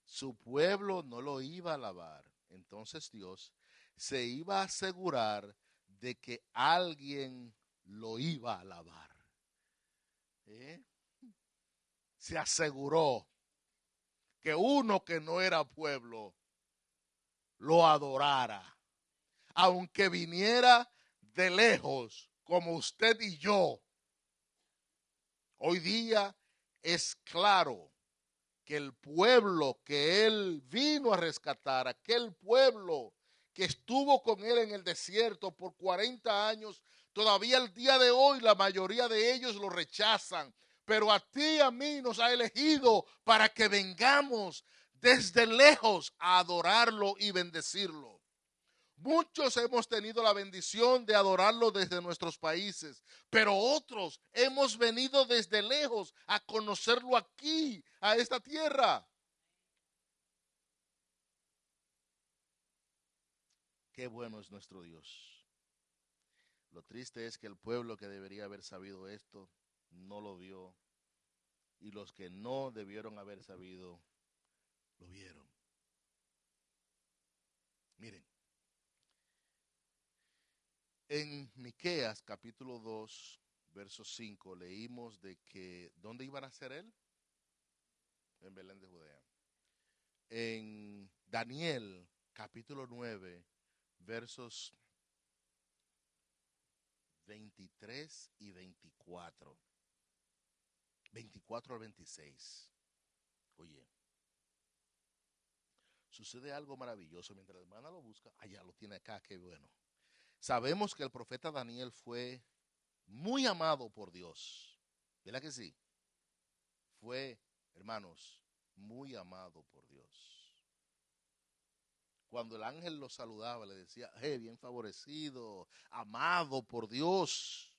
Su pueblo no lo iba a alabar. Entonces Dios se iba a asegurar de que alguien lo iba a alabar. ¿Eh? Se aseguró que uno que no era pueblo lo adorara. Aunque viniera de lejos, como usted y yo. Hoy día es claro que el pueblo que él vino a rescatar, aquel pueblo que estuvo con él en el desierto por 40 años, todavía el día de hoy la mayoría de ellos lo rechazan. Pero a ti y a mí nos ha elegido para que vengamos desde lejos a adorarlo y bendecirlo. Muchos hemos tenido la bendición de adorarlo desde nuestros países, pero otros hemos venido desde lejos a conocerlo aquí, a esta tierra. Qué bueno es nuestro Dios. Lo triste es que el pueblo que debería haber sabido esto no lo vio, y los que no debieron haber sabido lo vieron. Miren, en Miqueas capítulo 2, verso 5, leímos de que ¿dónde iba a nacer él? En Belén de Judea. En Daniel capítulo 9, versos 23 y 24. 24 al 26. Oye, sucede algo maravilloso. Mientras la hermana lo busca, allá lo tiene acá, qué bueno. Sabemos que el profeta Daniel fue muy amado por Dios. ¿Verdad que sí? Fue, hermanos, muy amado por Dios. Cuando el ángel lo saludaba, le decía, bien favorecido, amado por Dios.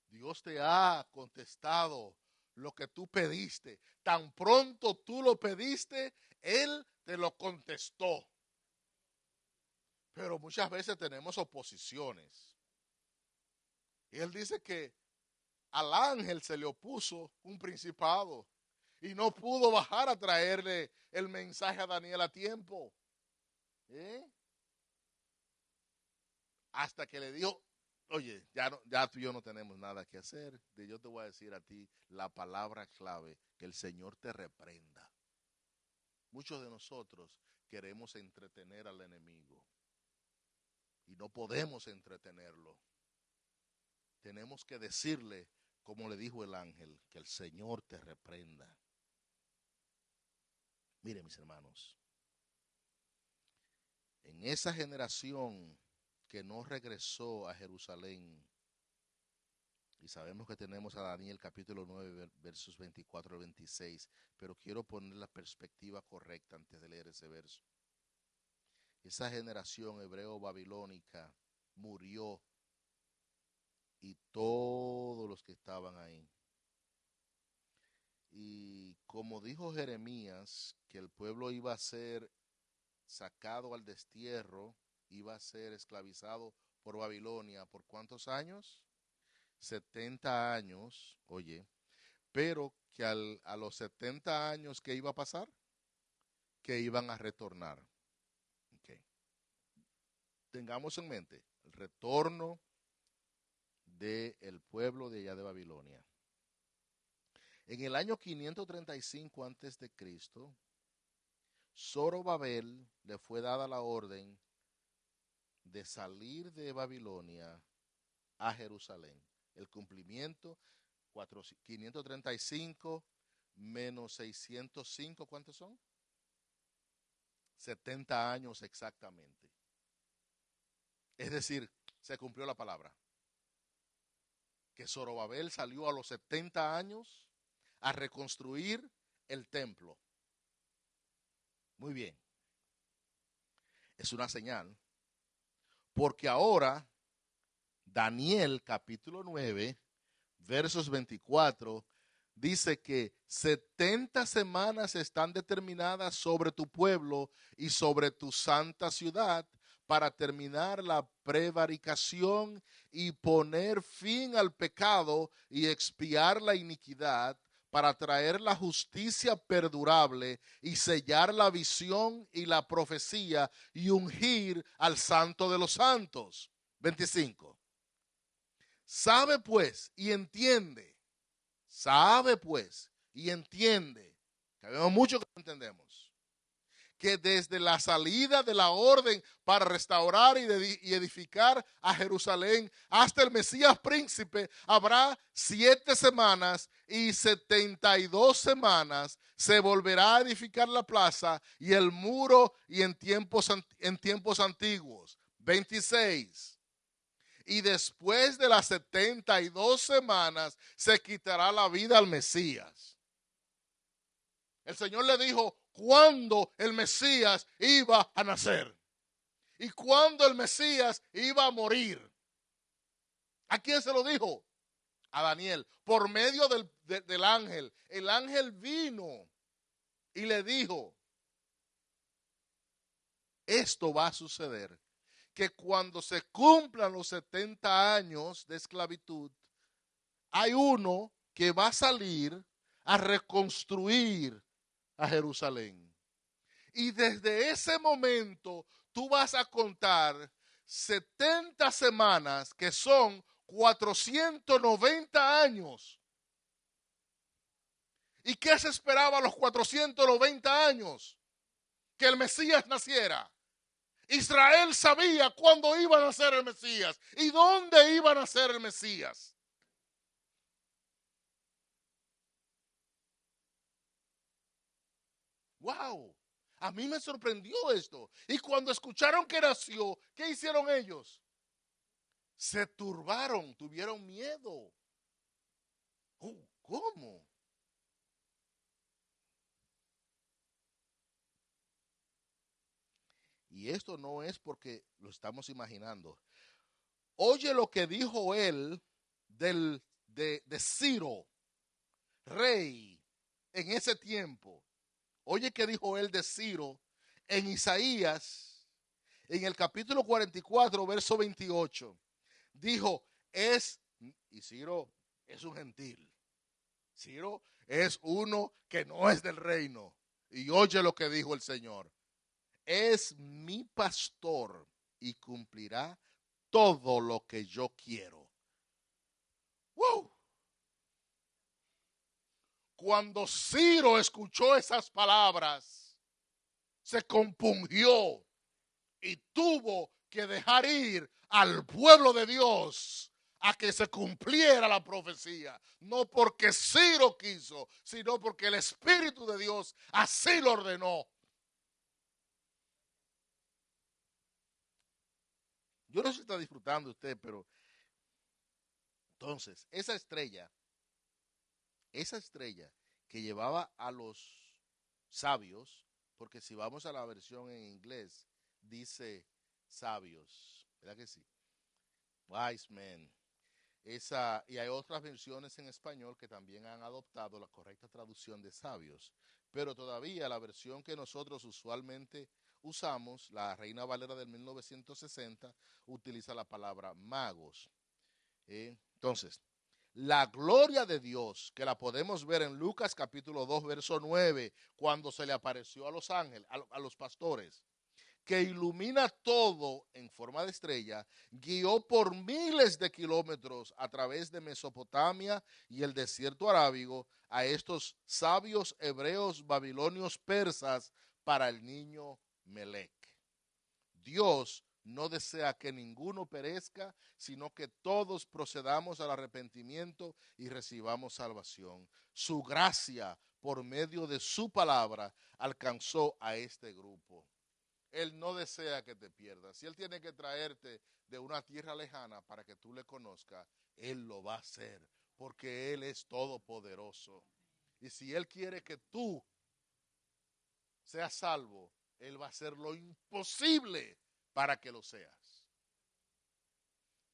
Dios te ha contestado lo que tú pediste. Tan pronto tú lo pediste, Él te lo contestó. Pero muchas veces tenemos oposiciones. Y Él dice que al ángel se le opuso un principado y no pudo bajar a traerle el mensaje a Daniel a tiempo. Hasta que le dijo, oye, ya tú y yo no tenemos nada que hacer. Yo te voy a decir a ti la palabra clave, que el Señor te reprenda. Muchos de nosotros queremos entretener al enemigo y no podemos entretenerlo. Tenemos que decirle, como le dijo el ángel, que el Señor te reprenda. Mire, mis hermanos, en esa generación que no regresó a Jerusalén, y sabemos que tenemos a Daniel capítulo 9 versos 24 al 26, pero quiero poner la perspectiva correcta antes de leer ese verso. Esa generación hebreo-babilónica murió, y todos los que estaban ahí. Y como dijo Jeremías, que el pueblo iba a ser sacado al destierro, iba a ser esclavizado por Babilonia, ¿por cuántos años? 70 años, oye, pero que a los 70 años, ¿qué iba a pasar? Que iban a retornar. Okay. Tengamos en mente el retorno del pueblo de allá de Babilonia. En el año 535 antes de Cristo, Zorobabel le fue dada la orden de salir de Babilonia a Jerusalén. El cumplimiento, 535 menos 605, ¿cuántos son? 70 años exactamente. Es decir, se cumplió la palabra. Que Zorobabel salió a los 70 años a reconstruir el templo. Muy bien. Es una señal. Porque ahora, Daniel capítulo 9, versos 24, dice que 70 semanas están determinadas sobre tu pueblo y sobre tu santa ciudad para terminar la prevaricación y poner fin al pecado y expiar la iniquidad, para traer la justicia perdurable y sellar la visión y la profecía y ungir al santo de los santos. 25. Sabe pues y entiende, que vemos mucho que no entendemos, que desde la salida de la orden para restaurar y edificar a Jerusalén hasta el Mesías príncipe habrá 7 semanas y 72 semanas se volverá a edificar la plaza y el muro y en tiempos antiguos. 26. Y después de las 72 semanas se quitará la vida al Mesías. El Señor le dijo cuándo el Mesías iba a nacer y cuándo el Mesías iba a morir. ¿A quién se lo dijo? A Daniel, por medio del ángel. El ángel vino y le dijo, esto va a suceder, que cuando se cumplan los 70 años de esclavitud, hay uno que va a salir a reconstruir a Jerusalén. Y desde ese momento tú vas a contar 70 semanas, que son 490 años. ¿Y qué se esperaba a los 490 años? Que el Mesías naciera. Israel sabía cuándo iba a nacer el Mesías y dónde iba a nacer el Mesías. ¡Wow! A mí me sorprendió esto. Y cuando escucharon que nació, ¿qué hicieron ellos? Se turbaron, tuvieron miedo. ¿Cómo? Y esto no es porque lo estamos imaginando. Oye lo que dijo él de Ciro, rey, en ese tiempo. Oye qué dijo él de Ciro en Isaías, en el capítulo 44, verso 28. Dijo, y Ciro es un gentil. Ciro es uno que no es del reino. Y oye lo que dijo el Señor. Es mi pastor y cumplirá todo lo que yo quiero. ¡Wow! Cuando Ciro escuchó esas palabras, se compungió y tuvo que dejar ir al pueblo de Dios a que se cumpliera la profecía. No porque Ciro quiso, sino porque el Espíritu de Dios así lo ordenó. Yo no sé si está disfrutando usted, pero entonces, esa estrella que llevaba a los sabios, porque si vamos a la versión en inglés, dice sabios, ¿verdad que sí? Wise men. Y hay otras versiones en español que también han adoptado la correcta traducción de sabios. Pero todavía la versión que nosotros usualmente usamos, la Reina Valera del 1960, utiliza la palabra magos. Entonces, la gloria de Dios, que la podemos ver en Lucas capítulo 2, verso 9, cuando se le apareció a los ángeles, a los pastores, que ilumina todo en forma de estrella, guió por miles de kilómetros a través de Mesopotamia y el desierto arábigo a estos sabios hebreos, babilonios, persas para el niño Melec. Dios no desea que ninguno perezca, sino que todos procedamos al arrepentimiento y recibamos salvación. Su gracia, por medio de su palabra, alcanzó a este grupo. Él no desea que te pierdas. Si Él tiene que traerte de una tierra lejana para que tú le conozcas, Él lo va a hacer, porque Él es todopoderoso. Y si Él quiere que tú seas salvo, Él va a hacer lo imposible para que lo seas.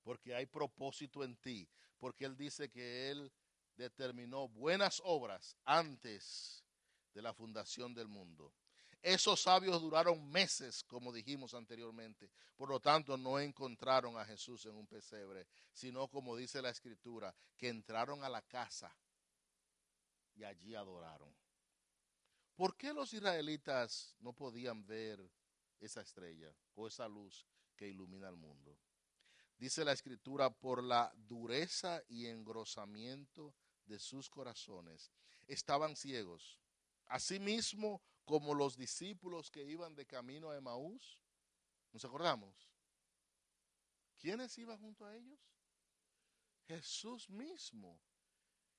Porque hay propósito en ti. Porque Él dice que Él determinó buenas obras antes de la fundación del mundo. Esos sabios duraron meses, como dijimos anteriormente. Por lo tanto, no encontraron a Jesús en un pesebre, sino como dice la Escritura, que entraron a la casa y allí adoraron. ¿Por qué los israelitas no podían ver esa estrella o esa luz que ilumina el mundo? Dice la Escritura, por la dureza y engrosamiento de sus corazones. Estaban ciegos. Asimismo, como los discípulos que iban de camino a Emaús. ¿Nos acordamos? ¿Quiénes iban junto a ellos? Jesús mismo.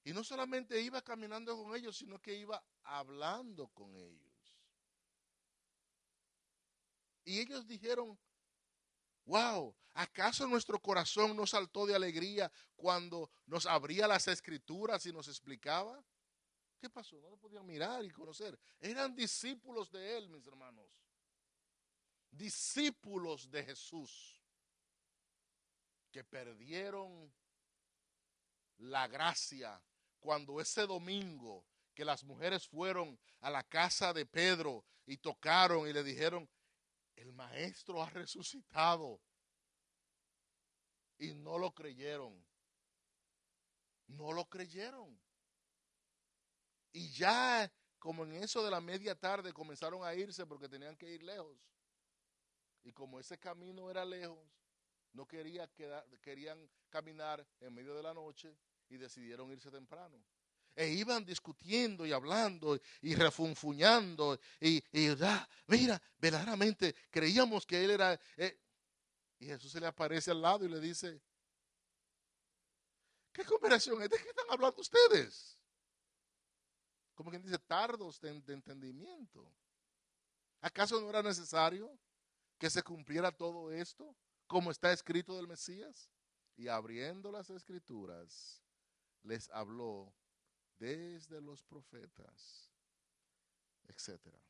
Y no solamente iba caminando con ellos, sino que iba hablando con ellos. Y ellos dijeron, wow, ¿acaso nuestro corazón no saltó de alegría cuando nos abría las escrituras y nos explicaba? ¿Qué pasó? No lo podían mirar y conocer. Eran discípulos de él, mis hermanos. Discípulos de Jesús que perdieron la gracia cuando ese domingo que las mujeres fueron a la casa de Pedro y tocaron y le dijeron, el maestro ha resucitado. Y no lo creyeron. No lo creyeron. Y ya como en eso de la media tarde comenzaron a irse porque tenían que ir lejos. Y como ese camino era lejos, no querían caminar en medio de la noche y decidieron irse temprano. E iban discutiendo y hablando y refunfuñando mira, verdaderamente creíamos que él era... y Jesús se le aparece al lado y le dice, ¿qué conversación es? ¿De qué están hablando ustedes? Como quien dice, tardos de entendimiento. ¿Acaso no era necesario que se cumpliera todo esto como está escrito del Mesías? Y abriendo las escrituras, les habló desde los profetas, etcétera.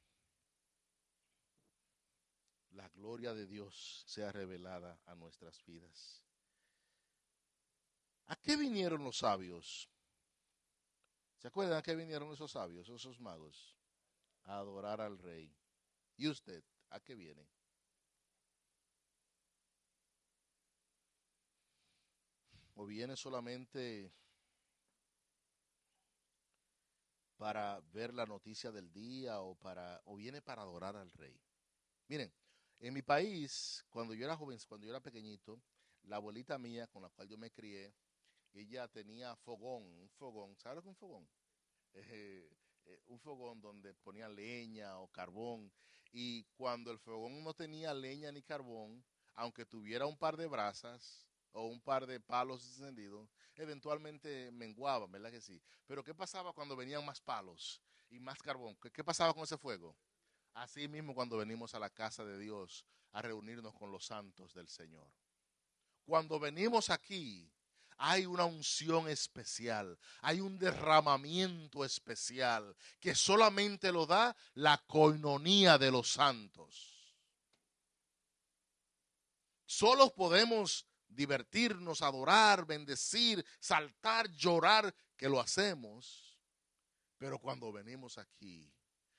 La gloria de Dios sea revelada a nuestras vidas. ¿A qué vinieron los sabios? ¿Se acuerdan a qué vinieron esos sabios, esos magos? A adorar al rey. ¿Y usted a qué viene? ¿O viene solamente para ver la noticia del día o viene para adorar al rey. Miren, en mi país, cuando yo era joven, cuando yo era pequeñito, la abuelita mía con la cual yo me crié, ella tenía fogón, un fogón, ¿sabes lo que es un fogón? Eh, un fogón donde ponían leña o carbón. Y cuando el fogón no tenía leña ni carbón, aunque tuviera un par de brasas o un par de palos encendidos, eventualmente menguaba, ¿verdad que sí? Pero ¿qué pasaba cuando venían más palos y más carbón? ¿Qué pasaba con ese fuego? Así mismo cuando venimos a la casa de Dios a reunirnos con los santos del Señor. Cuando venimos aquí, hay una unción especial, hay un derramamiento especial que solamente lo da la coinonía de los santos. Solo podemos divertirnos, adorar, bendecir, saltar, llorar, que lo hacemos, pero cuando venimos aquí,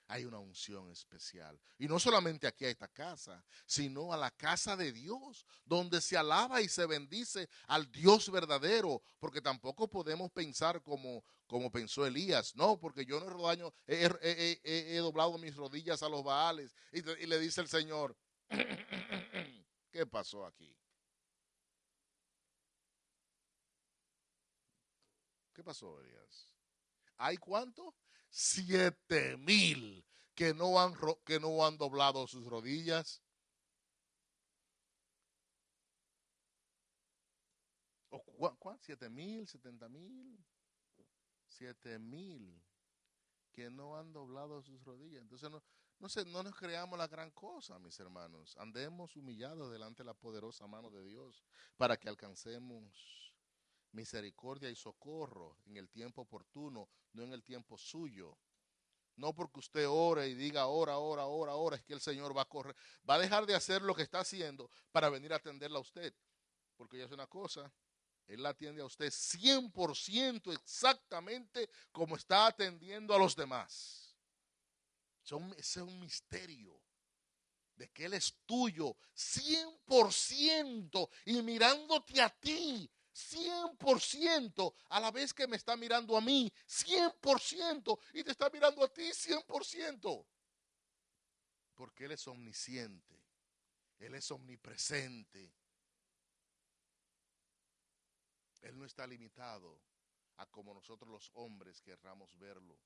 hay una unción especial. Y no solamente aquí a esta casa, sino a la casa de Dios, donde se alaba y se bendice al Dios verdadero, porque tampoco podemos pensar como pensó Elías. No, porque yo no he doblado mis rodillas a los Baales. Y le dice el Señor, ¿qué pasó aquí? ¿Qué pasó, Elías? ¿Hay cuánto? 7,000 que no han doblado sus rodillas. ¿Cuánto? 7,000, 70,000, 7,000 que no han doblado sus rodillas. Entonces no nos creamos la gran cosa, mis hermanos. Andemos humillados delante de la poderosa mano de Dios para que alcancemos misericordia y socorro en el tiempo oportuno, no en el tiempo suyo. No porque usted ore y diga ora, es que el Señor va a correr, va a dejar de hacer lo que está haciendo para venir a atenderla a usted. Porque ya es una cosa, Él la atiende a usted 100% exactamente como está atendiendo a los demás. Ese es un misterio de que Él es tuyo 100% y mirándote a ti 100% a la vez que me está mirando a mí 100% y te está mirando a ti 100%. Porque Él es omnisciente, Él es omnipresente. Él no está limitado a como nosotros los hombres querramos verlo.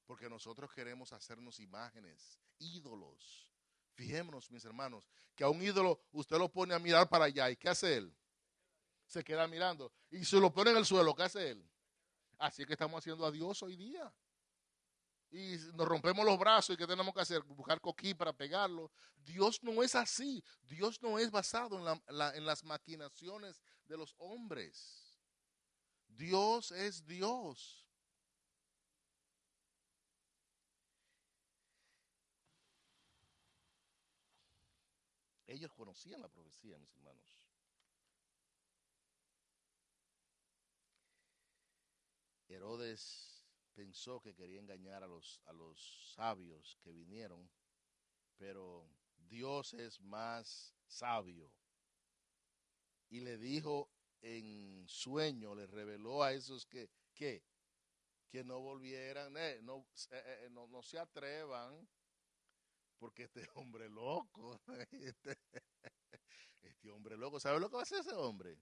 Porque nosotros queremos hacernos imágenes, ídolos. Fijémonos, mis hermanos, que a un ídolo usted lo pone a mirar para allá. ¿Y qué hace él? Se queda mirando. Y si lo pone en el suelo, ¿qué hace él? Así es que estamos haciendo a Dios hoy día. Y nos rompemos los brazos y ¿qué tenemos que hacer? Buscar coquí para pegarlo. Dios no es así. Dios no es basado en las maquinaciones de los hombres. Dios es Dios. Ellos conocían la profecía, mis hermanos. Herodes pensó que quería engañar a los sabios que vinieron, pero Dios es más sabio. Y le dijo en sueño, le reveló a esos que no volvieran, no se atrevan, porque este hombre loco, este hombre loco, ¿sabe lo que va a hacer ese hombre?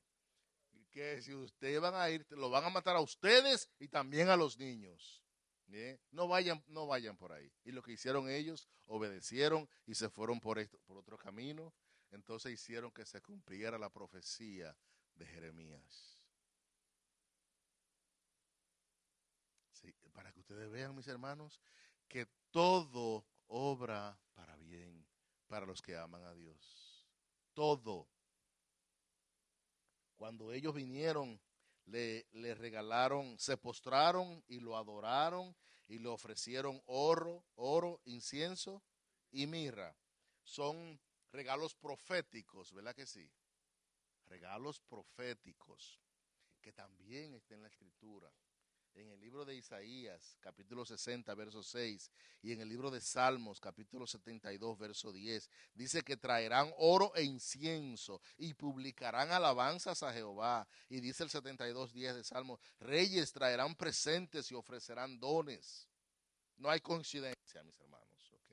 Que si ustedes van a ir, lo van a matar a ustedes y también a los niños. ¿Bien? No vayan por ahí. Y lo que hicieron ellos, obedecieron y se fueron por otro camino. Entonces hicieron que se cumpliera la profecía de Jeremías. Sí, para que ustedes vean, mis hermanos, que todo obra para bien para los que aman a Dios. Todo. Cuando ellos vinieron, le regalaron, se postraron y lo adoraron y le ofrecieron oro, incienso y mirra. Son regalos proféticos, ¿verdad que sí? Regalos proféticos que también está en la escritura. En el libro de Isaías, capítulo 60, verso 6, y en el libro de Salmos, capítulo 72, verso 10, dice que traerán oro e incienso y publicarán alabanzas a Jehová. Y dice el 72, 10 de Salmos, reyes traerán presentes y ofrecerán dones. No hay coincidencia, mis hermanos, ¿ok?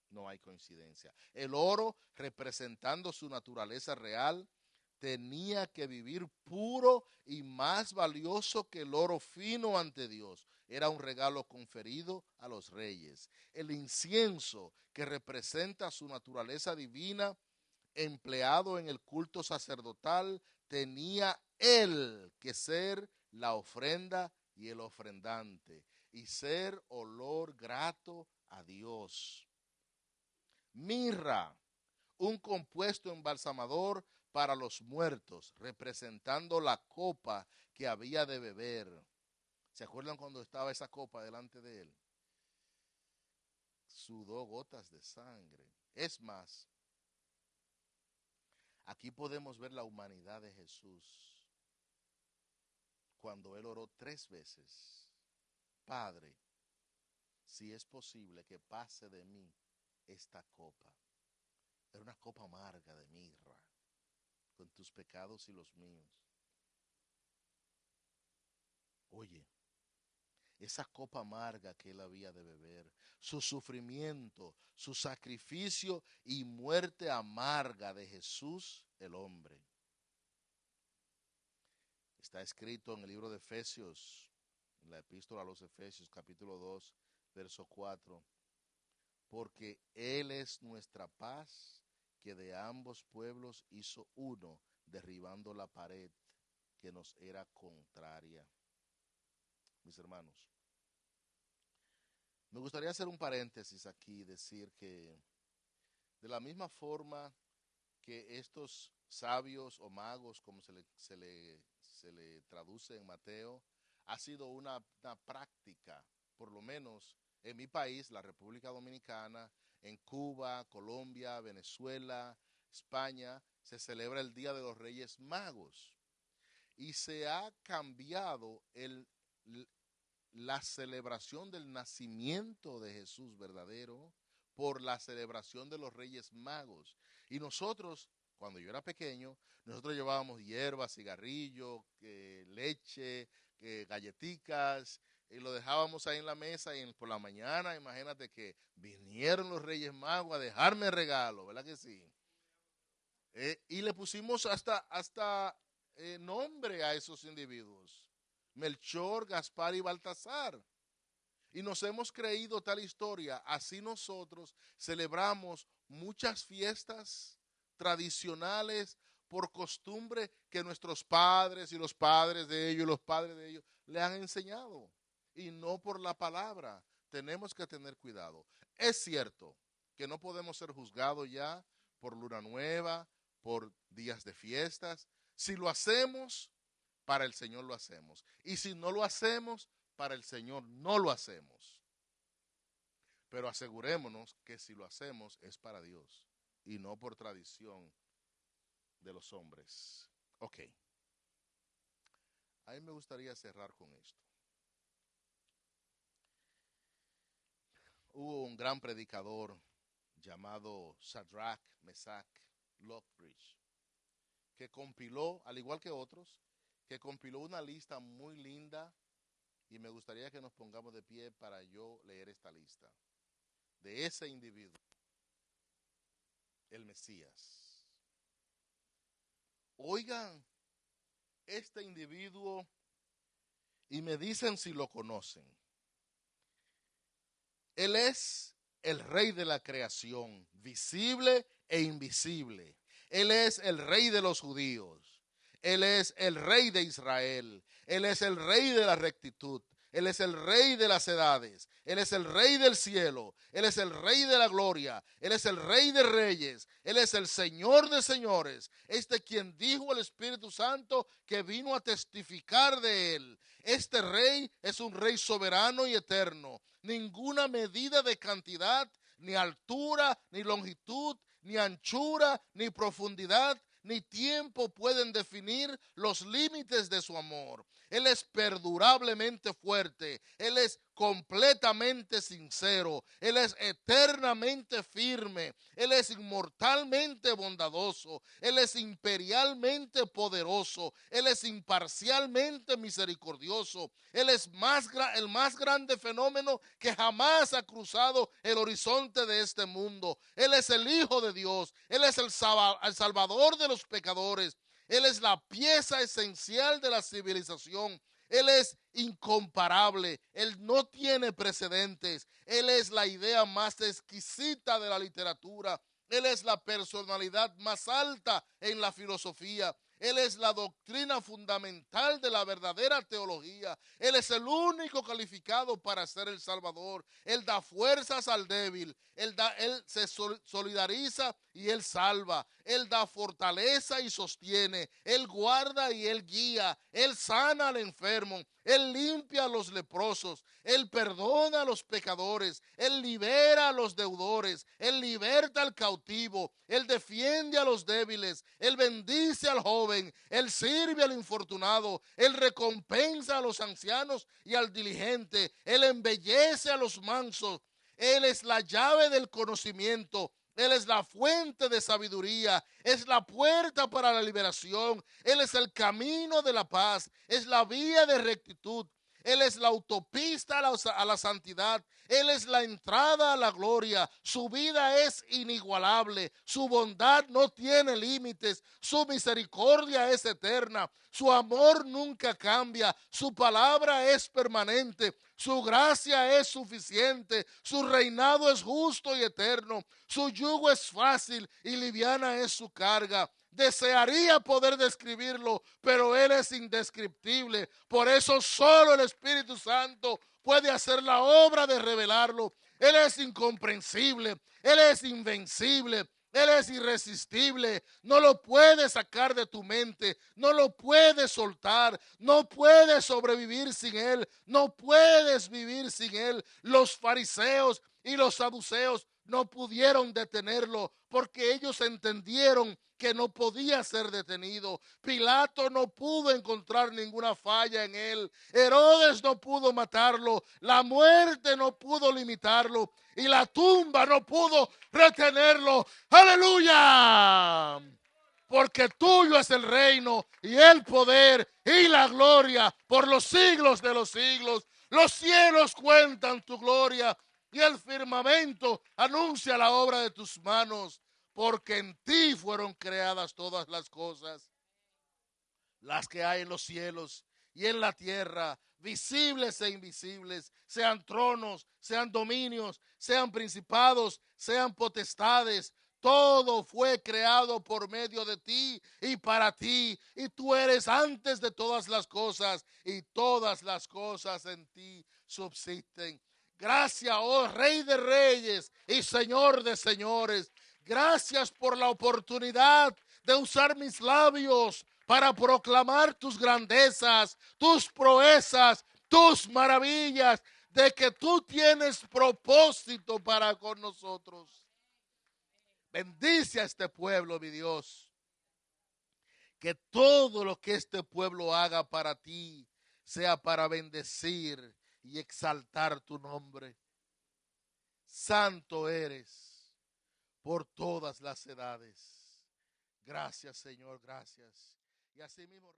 No hay coincidencia. El oro, representando su naturaleza real, tenía que vivir puro y más valioso que el oro fino ante Dios. Era un regalo conferido a los reyes. El incienso, que representa su naturaleza divina, empleado en el culto sacerdotal, tenía él que ser la ofrenda y el ofrendante, y ser olor grato a Dios. Mirra, un compuesto embalsamador para los muertos, representando la copa que había de beber. ¿Se acuerdan cuando estaba esa copa delante de él? Sudó gotas de sangre. Es más, aquí podemos ver la humanidad de Jesús cuando él oró 3 veces. Padre, si es posible que pase de mí esta copa. Era una copa amarga de mirra, con tus pecados y los míos. Oye, esa copa amarga que él había de beber, su sufrimiento, su sacrificio y muerte amarga de Jesús el hombre. Está escrito en el libro de Efesios, en la epístola a los Efesios, capítulo 2, verso 4, porque Él es nuestra paz, que de ambos pueblos hizo uno, derribando la pared que nos era contraria. Mis hermanos, me gustaría hacer un paréntesis aquí y decir que de la misma forma que estos sabios o magos, como se le traduce en Mateo, ha sido una práctica, por lo menos en mi país, la República Dominicana, en Cuba, Colombia, Venezuela, España, se celebra el Día de los Reyes Magos. Y se ha cambiado la celebración del nacimiento de Jesús verdadero por la celebración de los Reyes Magos. Y nosotros, cuando yo era pequeño, nosotros llevábamos hierbas, cigarrillos, leche, galletitas, y lo dejábamos ahí en la mesa y por la mañana, imagínate que vinieron los Reyes Magos a dejarme regalo, ¿verdad que sí? Y le pusimos hasta nombre a esos individuos. Melchor, Gaspar y Baltasar. Y nos hemos creído tal historia. Así nosotros celebramos muchas fiestas tradicionales por costumbre que nuestros padres y los padres de ellos y los padres de ellos le han enseñado. Y no por la palabra. Tenemos que tener cuidado. Es cierto que no podemos ser juzgados ya por luna nueva, por días de fiestas. Si lo hacemos, para el Señor lo hacemos. Y si no lo hacemos, para el Señor no lo hacemos. Pero asegurémonos que si lo hacemos es para Dios y no por tradición de los hombres. Ok. A mí me gustaría cerrar con esto. Hubo un gran predicador llamado Shadrach, Mesach, Lockbridge, que compiló, al igual que otros, que compiló una lista muy linda, y me gustaría que nos pongamos de pie para yo leer esta lista de ese individuo, el Mesías. Oigan, este individuo, y me dicen si lo conocen. Él es el rey de la creación, visible e invisible. Él es el rey de los judíos. Él es el rey de Israel. Él es el rey de la rectitud. Él es el rey de las edades. Él es el rey del cielo. Él es el rey de la gloria. Él es el rey de reyes. Él es el Señor de señores. Este quien dijo el Espíritu Santo que vino a testificar de él. Este rey es un rey soberano y eterno. Ninguna medida de cantidad, ni altura, ni longitud, ni anchura, ni profundidad, ni tiempo pueden definir los límites de su amor. Él es perdurablemente fuerte, Él es completamente sincero, Él es eternamente firme, Él es inmortalmente bondadoso, Él es imperialmente poderoso, Él es imparcialmente misericordioso, Él es el más grande fenómeno que jamás ha cruzado el horizonte de este mundo. Él es el Hijo de Dios, Él es el Salvador de los pecadores, Él es la pieza esencial de la civilización. Él es incomparable, Él no tiene precedentes, Él es la idea más exquisita de la literatura, Él es la personalidad más alta en la filosofía, Él es la doctrina fundamental de la verdadera teología, Él es el único calificado para ser el Salvador, Él da fuerzas al débil, Él se solidariza y Él salva, Él da fortaleza y sostiene, Él guarda y Él guía, Él sana al enfermo, Él limpia a los leprosos, Él perdona a los pecadores, Él libera a los deudores, Él liberta al cautivo, Él defiende a los débiles, Él bendice al joven, Él sirve al infortunado, Él recompensa a los ancianos y al diligente, Él embellece a los mansos, Él es la llave del conocimiento, Él es la fuente de sabiduría, es la puerta para la liberación, Él es el camino de la paz, es la vía de rectitud, Él es la autopista a la santidad, Él es la entrada a la gloria, su vida es inigualable, su bondad no tiene límites, su misericordia es eterna, su amor nunca cambia, su palabra es permanente, su gracia es suficiente, su reinado es justo y eterno, su yugo es fácil y liviana es su carga. Desearía poder describirlo, pero Él es indescriptible. Por eso solo el Espíritu Santo puede hacer la obra de revelarlo. Él es incomprensible, Él es invencible, Él es irresistible, no lo puedes sacar de tu mente, no lo puedes soltar, no puedes sobrevivir sin Él, no puedes vivir sin Él. Los fariseos y los saduceos no pudieron detenerlo porque ellos entendieron que no podía ser detenido. Pilato no pudo encontrar ninguna falla en él. Herodes no pudo matarlo. La muerte no pudo limitarlo. Y la tumba no pudo retenerlo. ¡Aleluya! Porque tuyo es el reino y el poder y la gloria por los siglos de los siglos. Los cielos cuentan tu gloria y el firmamento anuncia la obra de tus manos. Porque en ti fueron creadas todas las cosas, las que hay en los cielos y en la tierra, visibles e invisibles, sean tronos, sean dominios, sean principados, sean potestades. Todo fue creado por medio de ti y para ti, y tú eres antes de todas las cosas, y todas las cosas en ti subsisten. Gracias, oh Rey de Reyes y Señor de Señores. Gracias por la oportunidad de usar mis labios para proclamar tus grandezas, tus proezas, tus maravillas, de que tú tienes propósito para con nosotros. Bendice a este pueblo, mi Dios. Que todo lo que este pueblo haga para ti sea para bendecir y exaltar tu nombre. Santo eres por todas las edades. Gracias, Señor, gracias. Y así mismo